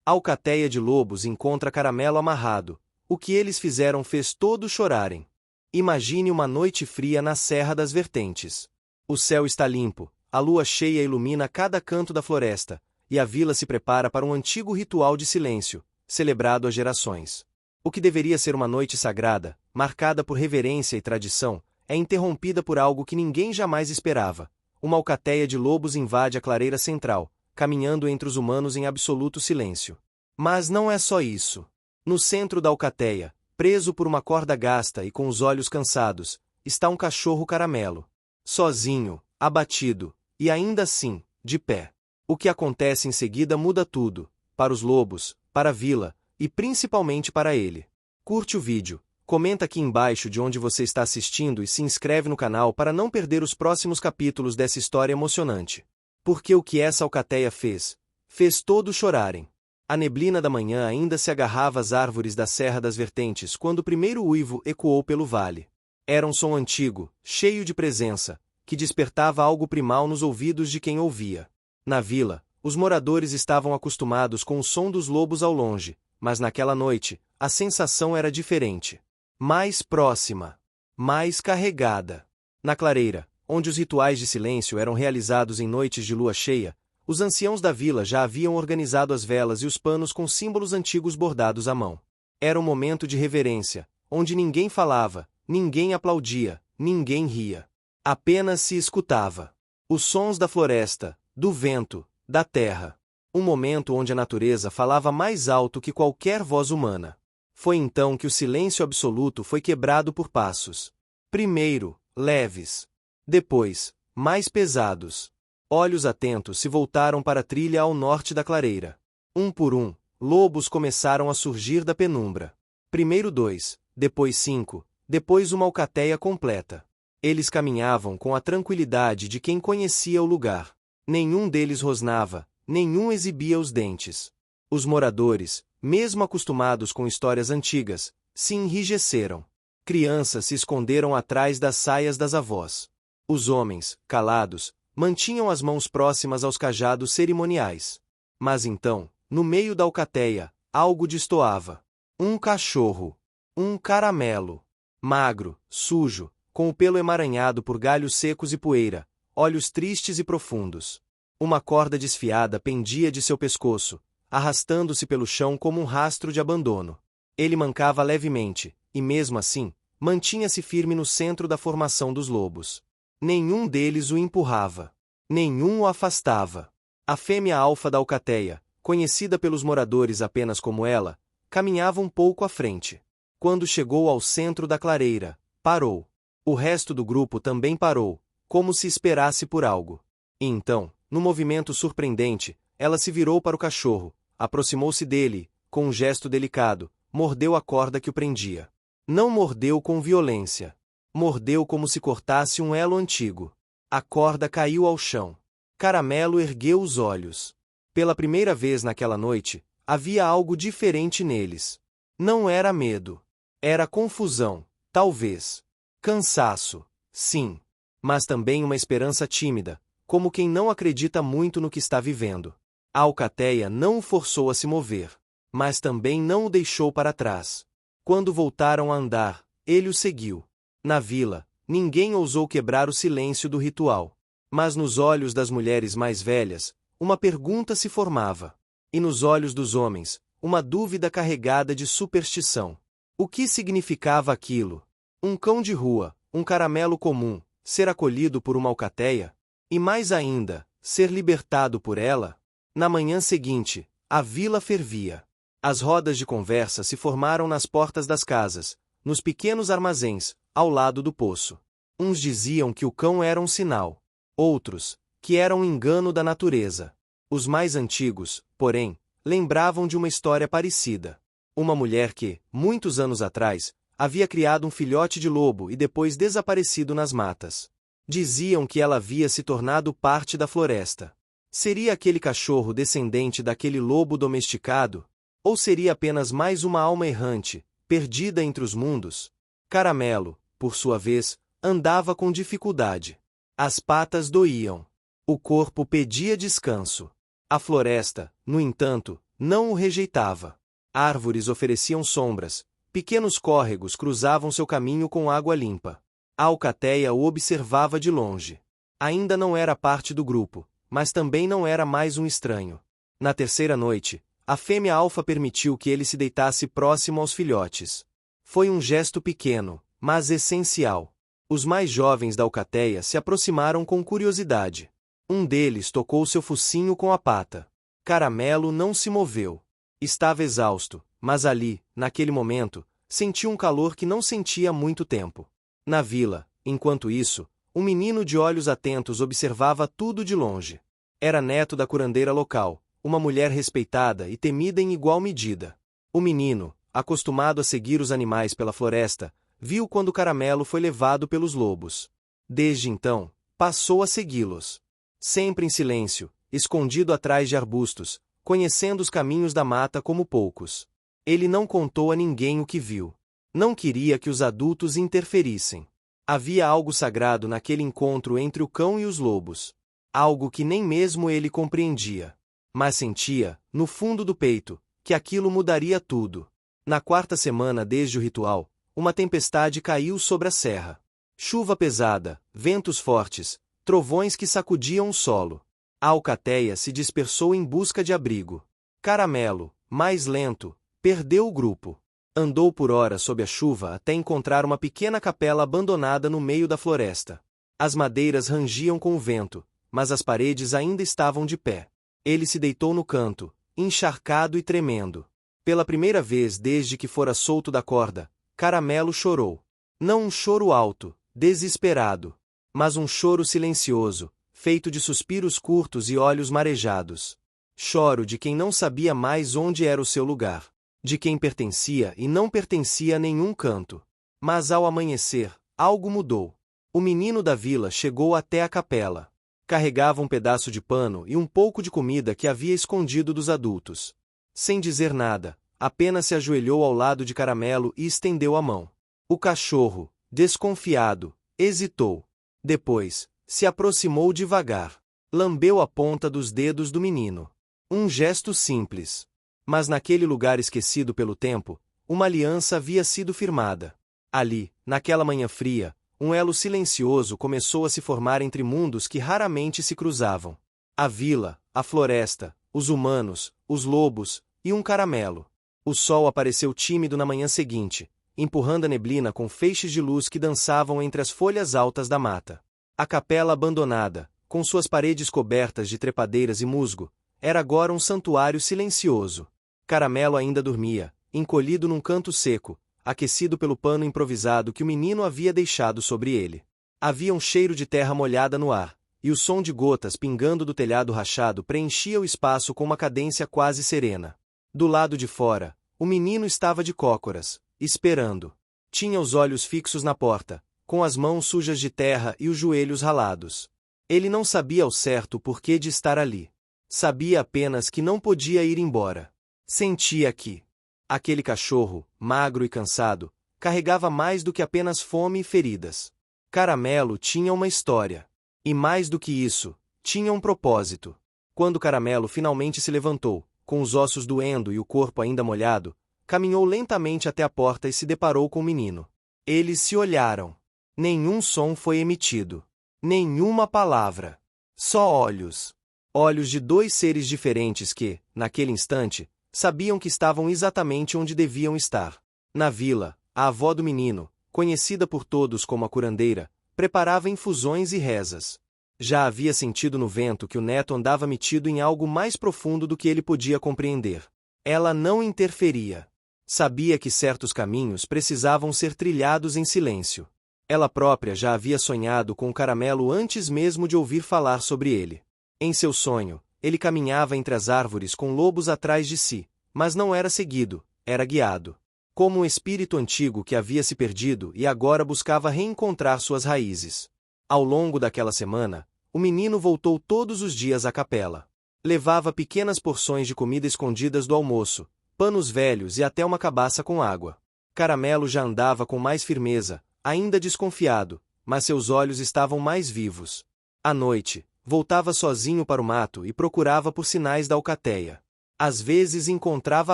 Alcateia de lobos encontra Caramelo amarrado. O que eles fizeram fez todos chorarem. Imagine uma noite fria na Serra das Vertentes. O céu está limpo, a lua cheia ilumina cada canto da floresta, e a vila se prepara para um antigo ritual de silêncio, celebrado há gerações. O que deveria ser uma noite sagrada, marcada por reverência e tradição, é interrompida por algo que ninguém jamais esperava. Uma alcateia de lobos invade a clareira central, caminhando entre os humanos em absoluto silêncio. Mas não é só isso. No centro da alcateia, preso por uma corda gasta e com os olhos cansados, está um cachorro Caramelo. Sozinho, abatido, e ainda assim, de pé. O que acontece em seguida muda tudo, para os lobos, para a vila, e principalmente para ele. Curte o vídeo, comenta aqui embaixo de onde você está assistindo e se inscreve no canal para não perder os próximos capítulos dessa história emocionante. Porque o que essa alcateia fez? Fez todos chorarem. A neblina da manhã ainda se agarrava às árvores da Serra das Vertentes quando o primeiro uivo ecoou pelo vale. Era um som antigo, cheio de presença, que despertava algo primal nos ouvidos de quem ouvia. Na vila, os moradores estavam acostumados com o som dos lobos ao longe, mas naquela noite, a sensação era diferente. Mais próxima. Mais carregada. Na clareira, onde os rituais de silêncio eram realizados em noites de lua cheia, os anciãos da vila já haviam organizado as velas e os panos com símbolos antigos bordados à mão. Era um momento de reverência, onde ninguém falava, ninguém aplaudia, ninguém ria. Apenas se escutava. Os sons da floresta, do vento, da terra. Um momento onde a natureza falava mais alto que qualquer voz humana. Foi então que o silêncio absoluto foi quebrado por passos. Primeiro, leves. Depois, mais pesados. Olhos atentos se voltaram para a trilha ao norte da clareira. Um por um, lobos começaram a surgir da penumbra. Primeiro 2, depois 5, depois uma alcateia completa. Eles caminhavam com a tranquilidade de quem conhecia o lugar. Nenhum deles rosnava, nenhum exibia os dentes. Os moradores, mesmo acostumados com histórias antigas, se enrijeceram. Crianças se esconderam atrás das saias das avós. Os homens, calados, mantinham as mãos próximas aos cajados cerimoniais. Mas então, no meio da alcateia, algo destoava. Um cachorro. Um Caramelo. Magro, sujo, com o pelo emaranhado por galhos secos e poeira, olhos tristes e profundos. Uma corda desfiada pendia de seu pescoço, arrastando-se pelo chão como um rastro de abandono. Ele mancava levemente, e mesmo assim, mantinha-se firme no centro da formação dos lobos. Nenhum deles o empurrava. Nenhum o afastava. A fêmea alfa da alcateia, conhecida pelos moradores apenas como ela, caminhava um pouco à frente. Quando chegou ao centro da clareira, parou. O resto do grupo também parou, como se esperasse por algo. E então, num movimento surpreendente, ela se virou para o cachorro, aproximou-se dele, com um gesto delicado, mordeu a corda que o prendia. Não mordeu com violência. Mordeu como se cortasse um elo antigo. A corda caiu ao chão. Caramelo ergueu os olhos. Pela primeira vez naquela noite, havia algo diferente neles. Não era medo. Era confusão, talvez. Cansaço, sim. Mas também uma esperança tímida, como quem não acredita muito no que está vivendo. A alcateia não o forçou a se mover, mas também não o deixou para trás. Quando voltaram a andar, ele o seguiu. Na vila, ninguém ousou quebrar o silêncio do ritual. Mas nos olhos das mulheres mais velhas, uma pergunta se formava. E nos olhos dos homens, uma dúvida carregada de superstição. O que significava aquilo? Um cão de rua, um caramelo comum, ser acolhido por uma alcateia? E mais ainda, ser libertado por ela? Na manhã seguinte, a vila fervia. As rodas de conversa se formaram nas portas das casas, nos pequenos armazéns, ao lado do poço. Uns diziam que o cão era um sinal. Outros, que era um engano da natureza. Os mais antigos, porém, lembravam de uma história parecida. Uma mulher que, muitos anos atrás, havia criado um filhote de lobo e depois desaparecido nas matas. Diziam que ela havia se tornado parte da floresta. Seria aquele cachorro descendente daquele lobo domesticado? Ou seria apenas mais uma alma errante, perdida entre os mundos? Caramelo, por sua vez, andava com dificuldade. As patas doíam. O corpo pedia descanso. A floresta, no entanto, não o rejeitava. Árvores ofereciam sombras, pequenos córregos cruzavam seu caminho com água limpa. A alcateia o observava de longe. Ainda não era parte do grupo, mas também não era mais um estranho. Na terceira noite, a fêmea alfa permitiu que ele se deitasse próximo aos filhotes. Foi um gesto pequeno, mas essencial. Os mais jovens da alcateia se aproximaram com curiosidade. Um deles tocou seu focinho com a pata. Caramelo não se moveu. Estava exausto, mas ali, naquele momento, sentiu um calor que não sentia há muito tempo. Na vila, enquanto isso, um menino de olhos atentos observava tudo de longe. Era neto da curandeira local, uma mulher respeitada e temida em igual medida. O menino, acostumado a seguir os animais pela floresta, viu quando Caramelo foi levado pelos lobos. Desde então, passou a segui-los. Sempre em silêncio, escondido atrás de arbustos, conhecendo os caminhos da mata como poucos. Ele não contou a ninguém o que viu. Não queria que os adultos interferissem. Havia algo sagrado naquele encontro entre o cão e os lobos. Algo que nem mesmo ele compreendia. Mas sentia, no fundo do peito, que aquilo mudaria tudo. Na quarta semana desde o ritual, uma tempestade caiu sobre a serra. Chuva pesada, ventos fortes, trovões que sacudiam o solo. A alcateia se dispersou em busca de abrigo. Caramelo, mais lento, perdeu o grupo. Andou por horas sob a chuva até encontrar uma pequena capela abandonada no meio da floresta. As madeiras rangiam com o vento, mas as paredes ainda estavam de pé. Ele se deitou no canto, encharcado e tremendo. Pela primeira vez desde que fora solto da corda, Caramelo chorou. Não um choro alto, desesperado, mas um choro silencioso, feito de suspiros curtos e olhos marejados. Choro de quem não sabia mais onde era o seu lugar, de quem pertencia e não pertencia a nenhum canto. Mas ao amanhecer, algo mudou. O menino da vila chegou até a capela. Carregava um pedaço de pano e um pouco de comida que havia escondido dos adultos. Sem dizer nada, apenas se ajoelhou ao lado de Caramelo e estendeu a mão. O cachorro, desconfiado, hesitou. Depois, se aproximou devagar. Lambeu a ponta dos dedos do menino. Um gesto simples. Mas naquele lugar esquecido pelo tempo, uma aliança havia sido firmada. Ali, naquela manhã fria, um elo silencioso começou a se formar entre mundos que raramente se cruzavam. A vila, a floresta, os humanos, os lobos, e um Caramelo. O sol apareceu tímido na manhã seguinte, empurrando a neblina com feixes de luz que dançavam entre as folhas altas da mata. A capela abandonada, com suas paredes cobertas de trepadeiras e musgo, era agora um santuário silencioso. Caramelo ainda dormia, encolhido num canto seco, aquecido pelo pano improvisado que o menino havia deixado sobre ele. Havia um cheiro de terra molhada no ar, e o som de gotas pingando do telhado rachado preenchia o espaço com uma cadência quase serena. Do lado de fora, o menino estava de cócoras, esperando. Tinha os olhos fixos na porta, com as mãos sujas de terra e os joelhos ralados. Ele não sabia ao certo o porquê de estar ali. Sabia apenas que não podia ir embora. Sentia que aquele cachorro, magro e cansado, carregava mais do que apenas fome e feridas. Caramelo tinha uma história. E mais do que isso, tinha um propósito. Quando Caramelo finalmente se levantou, com os ossos doendo e o corpo ainda molhado, caminhou lentamente até a porta e se deparou com o menino. Eles se olharam. Nenhum som foi emitido. Nenhuma palavra. Só olhos. Olhos de dois seres diferentes que, naquele instante, sabiam que estavam exatamente onde deviam estar. Na vila, a avó do menino, conhecida por todos como a curandeira, preparava infusões e rezas. Já havia sentido no vento que o neto andava metido em algo mais profundo do que ele podia compreender. Ela não interferia. Sabia que certos caminhos precisavam ser trilhados em silêncio. Ela própria já havia sonhado com o Caramelo antes mesmo de ouvir falar sobre ele. Em seu sonho, ele caminhava entre as árvores com lobos atrás de si, mas não era seguido, era guiado. Como um espírito antigo que havia se perdido e agora buscava reencontrar suas raízes. Ao longo daquela semana, o menino voltou todos os dias à capela. Levava pequenas porções de comida escondidas do almoço, panos velhos e até uma cabaça com água. Caramelo já andava com mais firmeza, ainda desconfiado, mas seus olhos estavam mais vivos. À noite, voltava sozinho para o mato e procurava por sinais da alcateia. Às vezes encontrava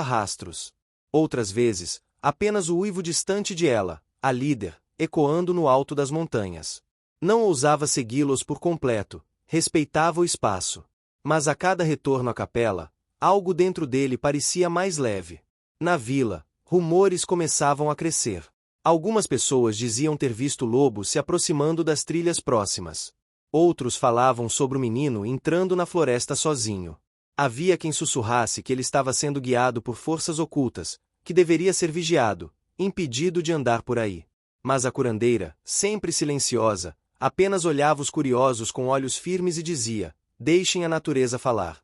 rastros. Outras vezes, apenas o uivo distante de ela, a líder, ecoando no alto das montanhas. Não ousava segui-los por completo, respeitava o espaço. Mas a cada retorno à capela, algo dentro dele parecia mais leve. Na vila, rumores começavam a crescer. Algumas pessoas diziam ter visto lobos se aproximando das trilhas próximas. Outros falavam sobre o menino entrando na floresta sozinho. Havia quem sussurrasse que ele estava sendo guiado por forças ocultas, que deveria ser vigiado, impedido de andar por aí. Mas a curandeira, sempre silenciosa, apenas olhava os curiosos com olhos firmes e dizia: deixem a natureza falar.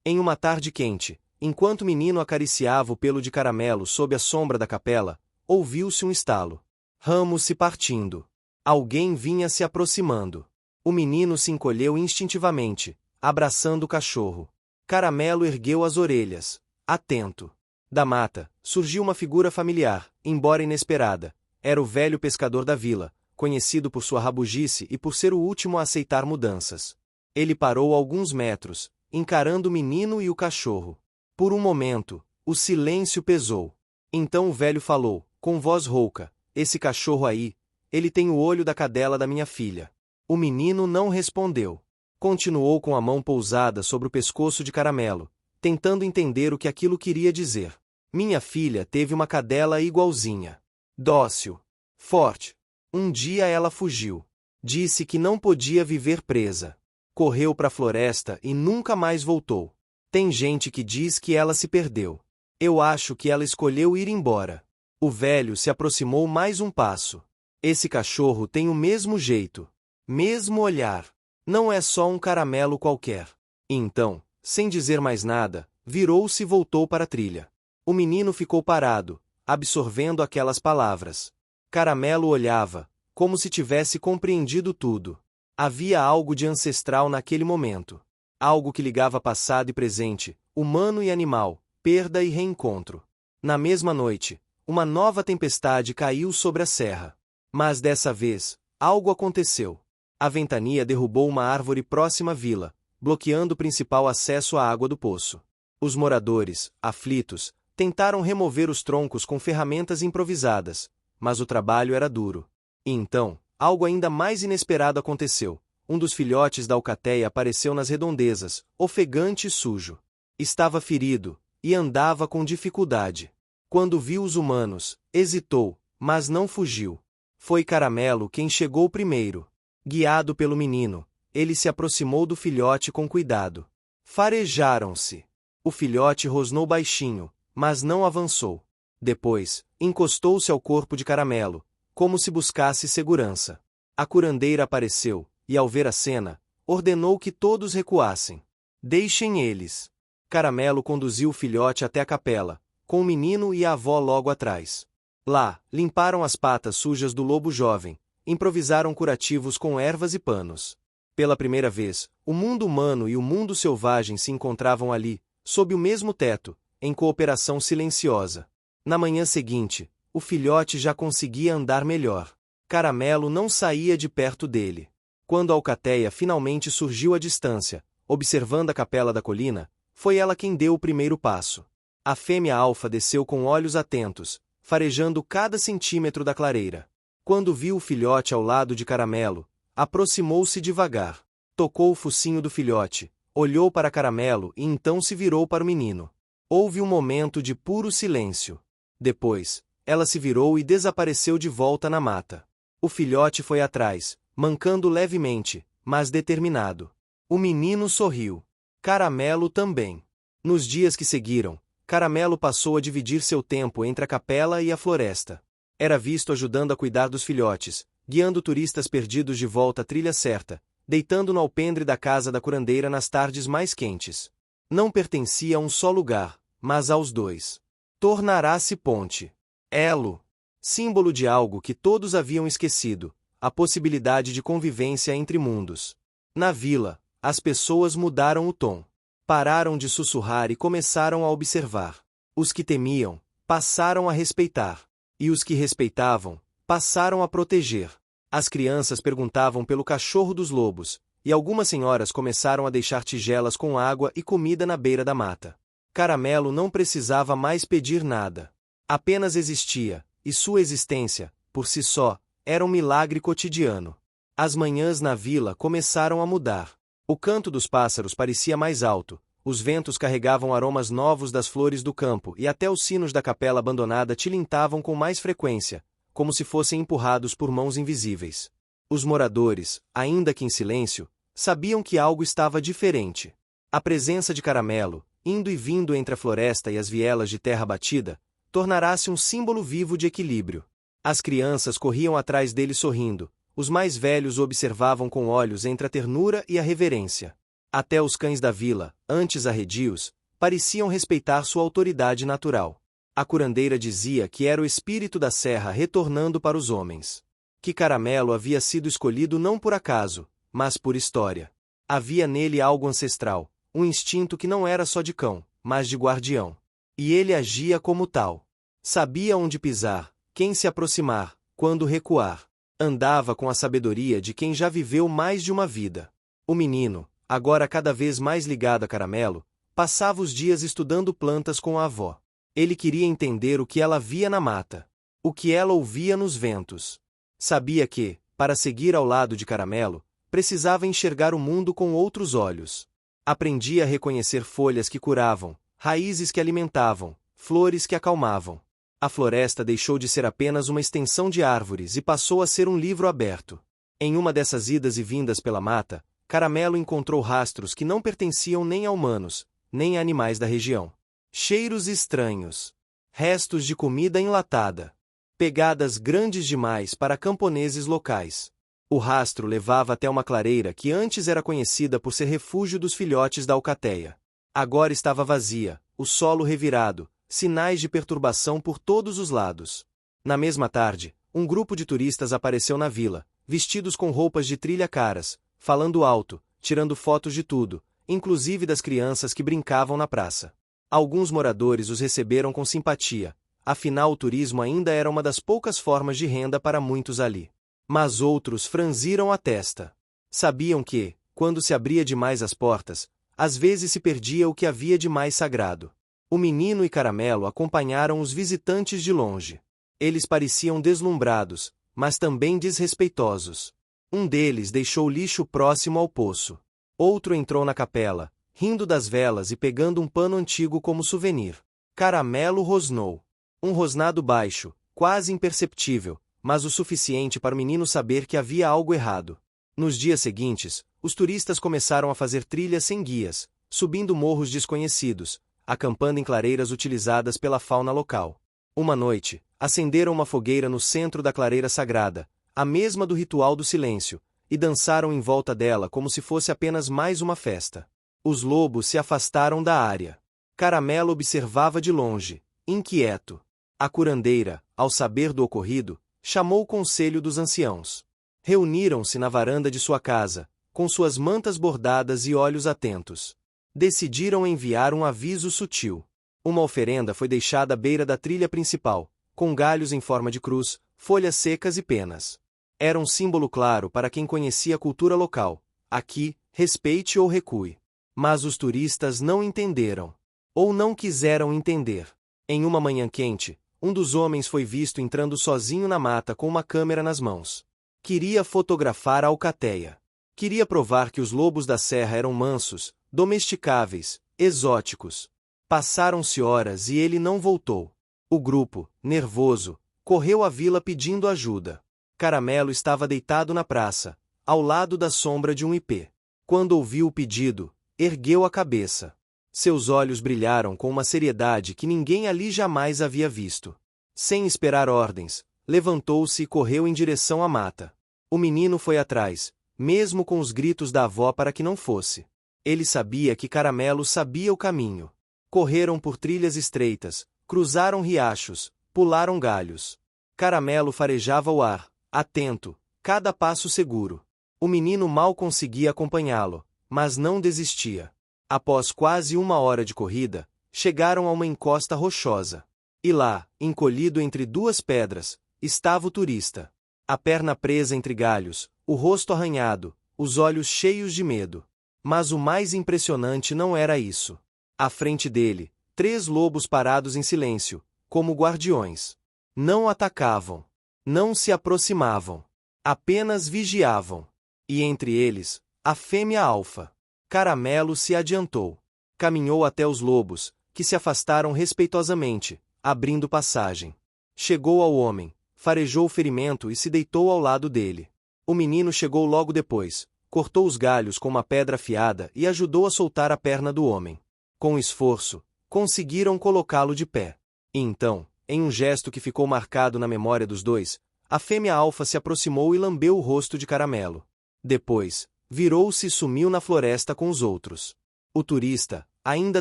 Em uma tarde quente, enquanto o menino acariciava o pelo de caramelo sob a sombra da capela, ouviu-se um estalo. Ramos se partindo. Alguém vinha se aproximando. O menino se encolheu instintivamente, abraçando o cachorro. Caramelo ergueu as orelhas, atento. Da mata, surgiu uma figura familiar, embora inesperada. Era o velho pescador da vila, conhecido por sua rabugice e por ser o último a aceitar mudanças. Ele parou a alguns metros, encarando o menino e o cachorro. Por um momento, o silêncio pesou. Então o velho falou, com voz rouca: esse cachorro aí, ele tem o olho da cadela da minha filha. O menino não respondeu. Continuou com a mão pousada sobre o pescoço de Caramelo, tentando entender o que aquilo queria dizer. Minha filha teve uma cadela igualzinha. Dócil. Forte. Um dia ela fugiu. Disse que não podia viver presa. Correu para a floresta e nunca mais voltou. Tem gente que diz que ela se perdeu. Eu acho que ela escolheu ir embora. O velho se aproximou mais um passo. Esse cachorro tem o mesmo jeito. Mesmo olhar. Não é só um caramelo qualquer. E então, sem dizer mais nada, virou-se e voltou para a trilha. O menino ficou parado, absorvendo aquelas palavras. Caramelo olhava, como se tivesse compreendido tudo. Havia algo de ancestral naquele momento. Algo que ligava passado e presente, humano e animal, perda e reencontro. Na mesma noite, uma nova tempestade caiu sobre a serra. Mas dessa vez, algo aconteceu. A ventania derrubou uma árvore próxima à vila, bloqueando o principal acesso à água do poço. Os moradores, aflitos, tentaram remover os troncos com ferramentas improvisadas, mas o trabalho era duro. E então, algo ainda mais inesperado aconteceu. Um dos filhotes da alcateia apareceu nas redondezas, ofegante e sujo. Estava ferido, e andava com dificuldade. Quando viu os humanos, hesitou, mas não fugiu. Foi Caramelo quem chegou primeiro. Guiado pelo menino, ele se aproximou do filhote com cuidado. Farejaram-se. O filhote rosnou baixinho, mas não avançou. Depois, encostou-se ao corpo de Caramelo, como se buscasse segurança. A curandeira apareceu, e ao ver a cena, ordenou que todos recuassem. Deixem eles. Caramelo conduziu o filhote até a capela, com o menino e a avó logo atrás. Lá, limparam as patas sujas do lobo jovem, improvisaram curativos com ervas e panos. Pela primeira vez, o mundo humano e o mundo selvagem se encontravam ali, sob o mesmo teto, em cooperação silenciosa. Na manhã seguinte, o filhote já conseguia andar melhor. Caramelo não saía de perto dele. Quando a alcateia finalmente surgiu à distância, observando a capela da colina, foi ela quem deu o primeiro passo. A fêmea alfa desceu com olhos atentos, farejando cada centímetro da clareira. Quando viu o filhote ao lado de Caramelo, aproximou-se devagar. Tocou o focinho do filhote, olhou para Caramelo e então se virou para o menino. Houve um momento de puro silêncio. Depois, ela se virou e desapareceu de volta na mata. O filhote foi atrás, mancando levemente, mas determinado. O menino sorriu. Caramelo também. Nos dias que seguiram, Caramelo passou a dividir seu tempo entre a capela e a floresta. Era visto ajudando a cuidar dos filhotes, guiando turistas perdidos de volta à trilha certa, deitando no alpendre da casa da curandeira nas tardes mais quentes. Não pertencia a um só lugar, mas aos dois. Tornará-se ponte. Elo. Símbolo de algo que todos haviam esquecido, a possibilidade de convivência entre mundos. Na vila, as pessoas mudaram o tom. Pararam de sussurrar e começaram a observar. Os que temiam, passaram a respeitar. E os que respeitavam, passaram a proteger. As crianças perguntavam pelo cachorro dos lobos, e algumas senhoras começaram a deixar tigelas com água e comida na beira da mata. Caramelo não precisava mais pedir nada. Apenas existia, e sua existência, por si só, era um milagre cotidiano. As manhãs na vila começaram a mudar. O canto dos pássaros parecia mais alto, os ventos carregavam aromas novos das flores do campo e até os sinos da capela abandonada tilintavam com mais frequência, como se fossem empurrados por mãos invisíveis. Os moradores, ainda que em silêncio, sabiam que algo estava diferente. A presença de Caramelo, indo e vindo entre a floresta e as vielas de terra batida, tornara-se um símbolo vivo de equilíbrio. As crianças corriam atrás dele sorrindo, os mais velhos o observavam com olhos entre a ternura e a reverência. Até os cães da vila, antes arredios, pareciam respeitar sua autoridade natural. A curandeira dizia que era o espírito da serra retornando para os homens. Que Caramelo havia sido escolhido não por acaso, mas por história. Havia nele algo ancestral, um instinto que não era só de cão, mas de guardião. E ele agia como tal. Sabia onde pisar, quem se aproximar, quando recuar. Andava com a sabedoria de quem já viveu mais de uma vida. O menino, agora cada vez mais ligado a Caramelo, passava os dias estudando plantas com a avó. Ele queria entender o que ela via na mata, o que ela ouvia nos ventos. Sabia que, para seguir ao lado de Caramelo, precisava enxergar o mundo com outros olhos. Aprendia a reconhecer folhas que curavam, raízes que alimentavam, flores que acalmavam. A floresta deixou de ser apenas uma extensão de árvores e passou a ser um livro aberto. Em uma dessas idas e vindas pela mata, Caramelo encontrou rastros que não pertenciam nem a humanos, nem a animais da região. Cheiros estranhos. Restos de comida enlatada. Pegadas grandes demais para camponeses locais. O rastro levava até uma clareira que antes era conhecida por ser refúgio dos filhotes da alcateia. Agora estava vazia, o solo revirado, sinais de perturbação por todos os lados. Na mesma tarde, um grupo de turistas apareceu na vila, vestidos com roupas de trilha caras, falando alto, tirando fotos de tudo, inclusive das crianças que brincavam na praça. Alguns moradores os receberam com simpatia, afinal o turismo ainda era uma das poucas formas de renda para muitos ali. Mas outros franziram a testa. Sabiam que, quando se abria demais as portas, às vezes se perdia o que havia de mais sagrado. O menino e Caramelo acompanharam os visitantes de longe. Eles pareciam deslumbrados, mas também desrespeitosos. Um deles deixou o lixo próximo ao poço. Outro entrou na capela, rindo das velas e pegando um pano antigo como souvenir. Caramelo rosnou. Um rosnado baixo, quase imperceptível, mas o suficiente para o menino saber que havia algo errado. Nos dias seguintes, os turistas começaram a fazer trilhas sem guias, subindo morros desconhecidos, acampando em clareiras utilizadas pela fauna local. Uma noite, acenderam uma fogueira no centro da clareira sagrada, a mesma do ritual do silêncio, e dançaram em volta dela como se fosse apenas mais uma festa. Os lobos se afastaram da área. Caramelo observava de longe, inquieto. A curandeira, ao saber do ocorrido, chamou o conselho dos anciãos. Reuniram-se na varanda de sua casa, com suas mantas bordadas e olhos atentos. Decidiram enviar um aviso sutil. Uma oferenda foi deixada à beira da trilha principal, com galhos em forma de cruz, folhas secas e penas. Era um símbolo claro para quem conhecia a cultura local. Aqui, respeite ou recue. Mas os turistas não entenderam. Ou não quiseram entender. Em uma manhã quente, um dos homens foi visto entrando sozinho na mata com uma câmera nas mãos. Queria fotografar a alcateia. Queria provar que os lobos da serra eram mansos, domesticáveis, exóticos. Passaram-se horas e ele não voltou. O grupo, nervoso, correu à vila pedindo ajuda. Caramelo estava deitado na praça, ao lado da sombra de um ipê. Quando ouviu o pedido, ergueu a cabeça. Seus olhos brilharam com uma seriedade que ninguém ali jamais havia visto. Sem esperar ordens, levantou-se e correu em direção à mata. O menino foi atrás, mesmo com os gritos da avó para que não fosse. Ele sabia que Caramelo sabia o caminho. Correram por trilhas estreitas, cruzaram riachos, pularam galhos. Caramelo farejava o ar, atento, cada passo seguro. O menino mal conseguia acompanhá-lo, mas não desistia. Após quase uma hora de corrida, chegaram a uma encosta rochosa. E lá, encolhido entre duas pedras, estava o turista. A perna presa entre galhos, o rosto arranhado, os olhos cheios de medo. Mas o mais impressionante não era isso. À frente dele, 3 lobos parados em silêncio, como guardiões. Não atacavam. Não se aproximavam. Apenas vigiavam. E entre eles, a fêmea alfa. Caramelo se adiantou. Caminhou até os lobos, que se afastaram respeitosamente, abrindo passagem. Chegou ao homem, farejou o ferimento e se deitou ao lado dele. O menino chegou logo depois, cortou os galhos com uma pedra afiada e ajudou a soltar a perna do homem. Com esforço, conseguiram colocá-lo de pé. E então, em um gesto que ficou marcado na memória dos dois, a fêmea alfa se aproximou e lambeu o rosto de Caramelo. Depois, virou-se e sumiu na floresta com os outros. O turista, ainda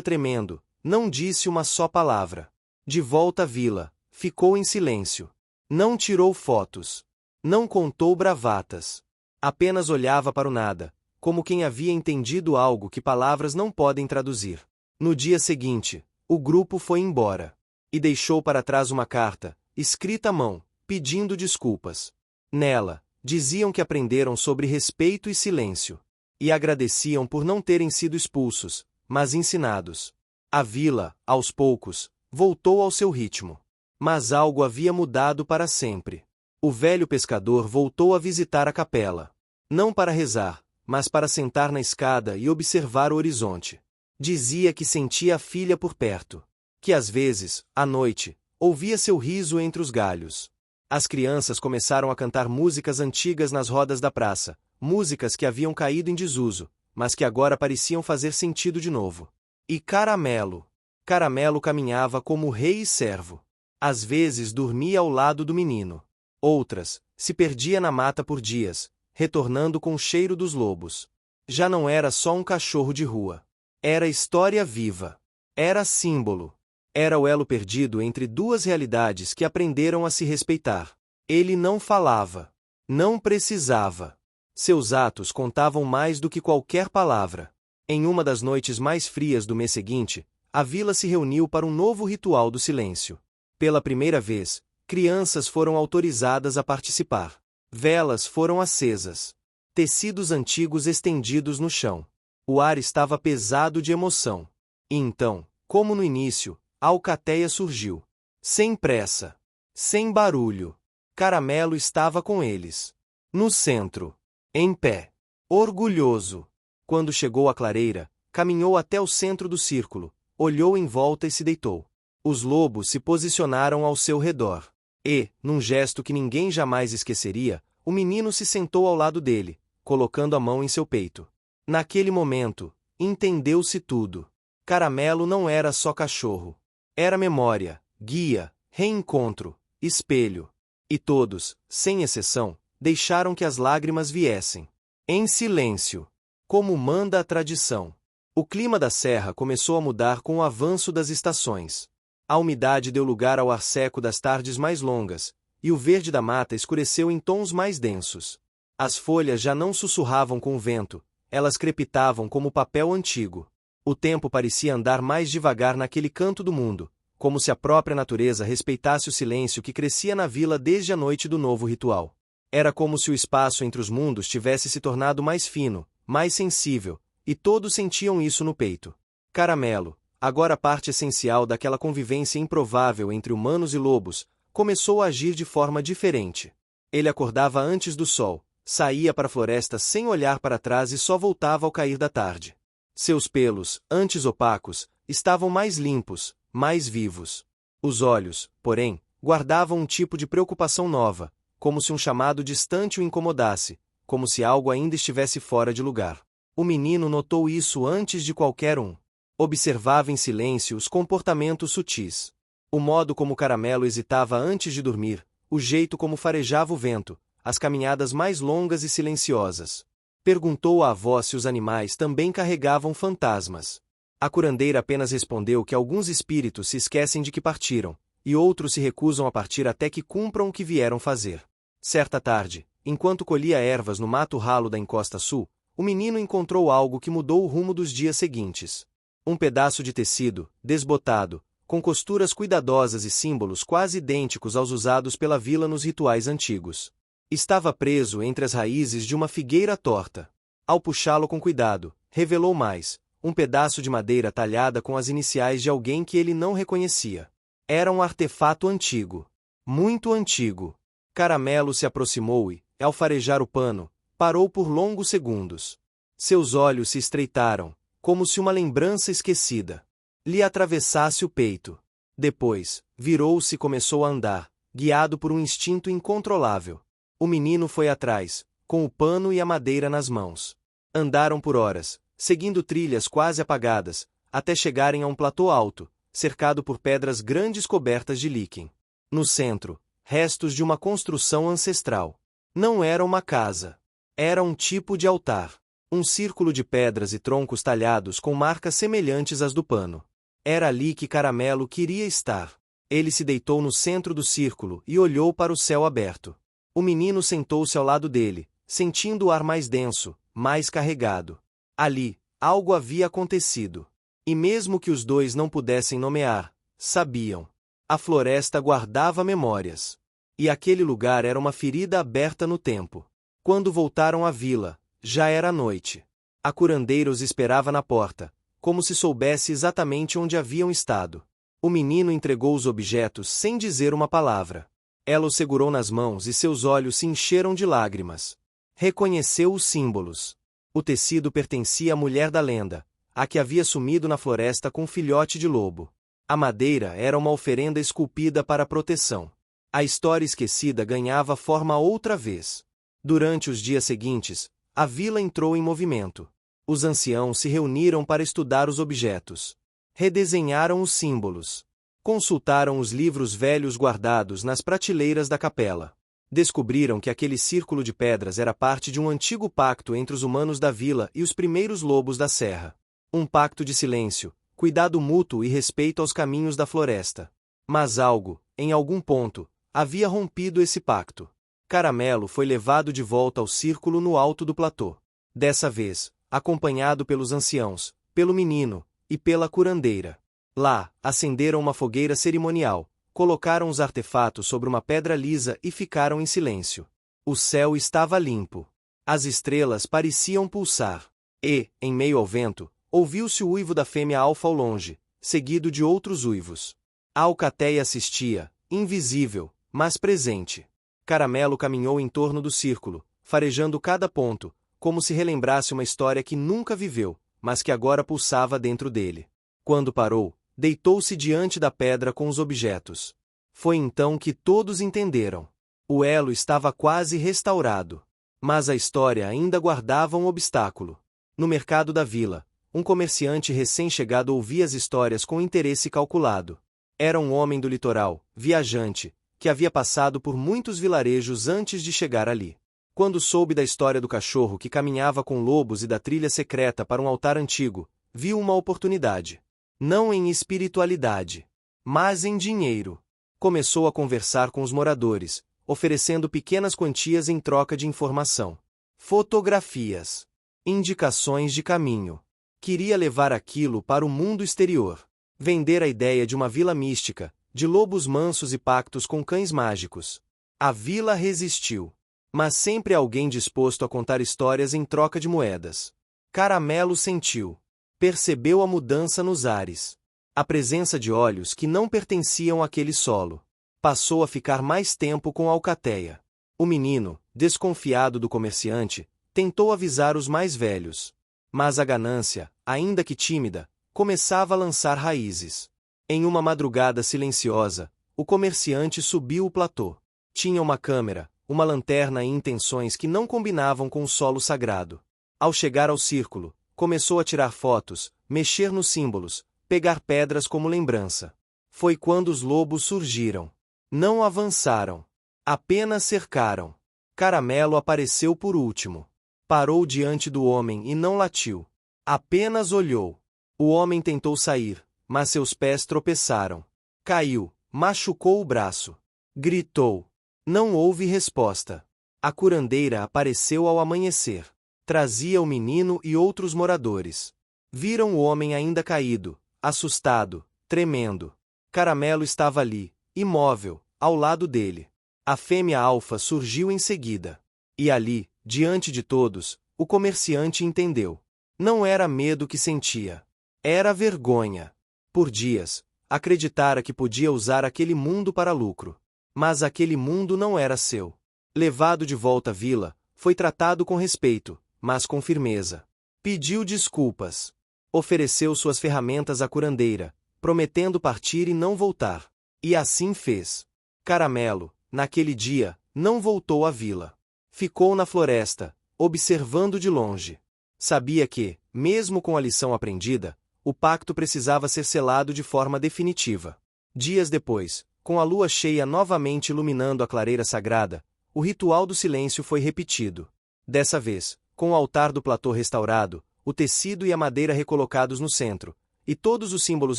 tremendo, não disse uma só palavra. De volta à vila, ficou em silêncio. Não tirou fotos. Não contou bravatas. Apenas olhava para o nada, como quem havia entendido algo que palavras não podem traduzir. No dia seguinte, o grupo foi embora. E deixou para trás uma carta, escrita à mão, pedindo desculpas. Nela, diziam que aprenderam sobre respeito e silêncio. E agradeciam por não terem sido expulsos, mas ensinados. A vila, aos poucos, voltou ao seu ritmo. Mas algo havia mudado para sempre. O velho pescador voltou a visitar a capela. Não para rezar, mas para sentar na escada e observar o horizonte. Dizia que sentia a filha por perto. Que às vezes, à noite, ouvia seu riso entre os galhos. As crianças começaram a cantar músicas antigas nas rodas da praça, músicas que haviam caído em desuso, mas que agora pareciam fazer sentido de novo. E Caramelo. Caramelo caminhava como rei e servo. Às vezes dormia ao lado do menino. Outras, se perdia na mata por dias, retornando com o cheiro dos lobos. Já não era só um cachorro de rua. Era história viva. Era símbolo. Era o elo perdido entre duas realidades que aprenderam a se respeitar. Ele não falava. Não precisava. Seus atos contavam mais do que qualquer palavra. Em uma das noites mais frias do mês seguinte, a vila se reuniu para um novo ritual do silêncio. Pela primeira vez, crianças foram autorizadas a participar. Velas foram acesas. Tecidos antigos estendidos no chão. O ar estava pesado de emoção. E então, como no início, a alcateia surgiu. Sem pressa. Sem barulho. Caramelo estava com eles. No centro. Em pé. Orgulhoso. Quando chegou à clareira, caminhou até o centro do círculo, olhou em volta e se deitou. Os lobos se posicionaram ao seu redor. E, num gesto que ninguém jamais esqueceria, o menino se sentou ao lado dele, colocando a mão em seu peito. Naquele momento, entendeu-se tudo. Caramelo não era só cachorro. Era memória, guia, reencontro, espelho. E todos, sem exceção, deixaram que as lágrimas viessem. Em silêncio. Como manda a tradição. O clima da serra começou a mudar com o avanço das estações. A umidade deu lugar ao ar seco das tardes mais longas, e o verde da mata escureceu em tons mais densos. As folhas já não sussurravam com o vento, elas crepitavam como papel antigo. O tempo parecia andar mais devagar naquele canto do mundo, como se a própria natureza respeitasse o silêncio que crescia na vila desde a noite do novo ritual. Era como se o espaço entre os mundos tivesse se tornado mais fino, mais sensível, e todos sentiam isso no peito. Caramelo, agora parte essencial daquela convivência improvável entre humanos e lobos, começou a agir de forma diferente. Ele acordava antes do sol, saía para a floresta sem olhar para trás e só voltava ao cair da tarde. Seus pelos, antes opacos, estavam mais limpos, mais vivos. Os olhos, porém, guardavam um tipo de preocupação nova, como se um chamado distante o incomodasse, como se algo ainda estivesse fora de lugar. O menino notou isso antes de qualquer um. Observava em silêncio os comportamentos sutis. O modo como Caramelo hesitava antes de dormir, o jeito como farejava o vento, as caminhadas mais longas e silenciosas. Perguntou à avó se os animais também carregavam fantasmas. A curandeira apenas respondeu que alguns espíritos se esquecem de que partiram, e outros se recusam a partir até que cumpram o que vieram fazer. Certa tarde, enquanto colhia ervas no mato ralo da encosta sul, o menino encontrou algo que mudou o rumo dos dias seguintes. Um pedaço de tecido, desbotado, com costuras cuidadosas e símbolos quase idênticos aos usados pela vila nos rituais antigos. Estava preso entre as raízes de uma figueira torta. Ao puxá-lo com cuidado, revelou mais, um pedaço de madeira talhada com as iniciais de alguém que ele não reconhecia. Era um artefato antigo. Muito antigo. Caramelo se aproximou e, ao farejar o pano, parou por longos segundos. Seus olhos se estreitaram, como se uma lembrança esquecida lhe atravessasse o peito. Depois, virou-se e começou a andar, guiado por um instinto incontrolável. O menino foi atrás, com o pano e a madeira nas mãos. Andaram por horas, seguindo trilhas quase apagadas, até chegarem a um platô alto, cercado por pedras grandes cobertas de líquen. No centro, restos de uma construção ancestral. Não era uma casa. Era um tipo de altar. Um círculo de pedras e troncos talhados com marcas semelhantes às do pano. Era ali que Caramelo queria estar. Ele se deitou no centro do círculo e olhou para o céu aberto. O menino sentou-se ao lado dele, sentindo o ar mais denso, mais carregado. Ali, algo havia acontecido. E mesmo que os dois não pudessem nomear, sabiam. A floresta guardava memórias. E aquele lugar era uma ferida aberta no tempo. Quando voltaram à vila, já era noite. A curandeira os esperava na porta, como se soubesse exatamente onde haviam estado. O menino entregou os objetos sem dizer uma palavra. Ela os segurou nas mãos e seus olhos se encheram de lágrimas. Reconheceu os símbolos. O tecido pertencia à mulher da lenda, a que havia sumido na floresta com um filhote de lobo. A madeira era uma oferenda esculpida para proteção. A história esquecida ganhava forma outra vez. Durante os dias seguintes, a vila entrou em movimento. Os anciãos se reuniram para estudar os objetos. Redesenharam os símbolos. Consultaram os livros velhos guardados nas prateleiras da capela. Descobriram que aquele círculo de pedras era parte de um antigo pacto entre os humanos da vila e os primeiros lobos da serra. Um pacto de silêncio, cuidado mútuo e respeito aos caminhos da floresta. Mas algo, em algum ponto, havia rompido esse pacto. Caramelo foi levado de volta ao círculo no alto do platô. Dessa vez, acompanhado pelos anciãos, pelo menino e pela curandeira. Lá, acenderam uma fogueira cerimonial, colocaram os artefatos sobre uma pedra lisa e ficaram em silêncio. O céu estava limpo. As estrelas pareciam pulsar. E, em meio ao vento, ouviu-se o uivo da fêmea alfa ao longe, seguido de outros uivos. A alcateia assistia, invisível, mas presente. Caramelo caminhou em torno do círculo, farejando cada ponto, como se relembrasse uma história que nunca viveu, mas que agora pulsava dentro dele. Quando parou, deitou-se diante da pedra com os objetos. Foi então que todos entenderam. O elo estava quase restaurado. Mas a história ainda guardava um obstáculo. No mercado da vila, um comerciante recém-chegado ouvia as histórias com interesse calculado. Era um homem do litoral, viajante, que havia passado por muitos vilarejos antes de chegar ali. Quando soube da história do cachorro que caminhava com lobos e da trilha secreta para um altar antigo, viu uma oportunidade. Não em espiritualidade, mas em dinheiro. Começou a conversar com os moradores, oferecendo pequenas quantias em troca de informação. Fotografias. Indicações de caminho. Queria levar aquilo para o mundo exterior. Vender a ideia de uma vila mística, de lobos mansos e pactos com cães mágicos. A vila resistiu. Mas sempre há alguém disposto a contar histórias em troca de moedas. Caramelo sentiu. Percebeu a mudança nos ares. A presença de olhos que não pertenciam àquele solo. Passou a ficar mais tempo com a alcateia. O menino, desconfiado do comerciante, tentou avisar os mais velhos. Mas a ganância, ainda que tímida, começava a lançar raízes. Em uma madrugada silenciosa, o comerciante subiu o platô. Tinha uma câmera, uma lanterna e intenções que não combinavam com o solo sagrado. Ao chegar ao círculo, começou a tirar fotos, mexer nos símbolos, pegar pedras como lembrança. Foi quando os lobos surgiram. Não avançaram. Apenas cercaram. Caramelo apareceu por último. Parou diante do homem e não latiu. Apenas olhou. O homem tentou sair, mas seus pés tropeçaram. Caiu, machucou o braço. Gritou. Não houve resposta. A curandeira apareceu ao amanhecer. Trazia o menino e outros moradores. Viram o homem ainda caído, assustado, tremendo. Caramelo estava ali, imóvel, ao lado dele. A fêmea alfa surgiu em seguida. E ali, diante de todos, o comerciante entendeu. Não era medo que sentia. Era vergonha. Por dias, acreditara que podia usar aquele mundo para lucro. Mas aquele mundo não era seu. Levado de volta à vila, foi tratado com respeito, mas com firmeza. Pediu desculpas. Ofereceu suas ferramentas à curandeira, prometendo partir e não voltar. E assim fez. Caramelo, naquele dia, não voltou à vila. Ficou na floresta, observando de longe. Sabia que, mesmo com a lição aprendida, o pacto precisava ser selado de forma definitiva. Dias depois, com a lua cheia novamente iluminando a clareira sagrada, o ritual do silêncio foi repetido. Dessa vez, com o altar do platô restaurado, o tecido e a madeira recolocados no centro, e todos os símbolos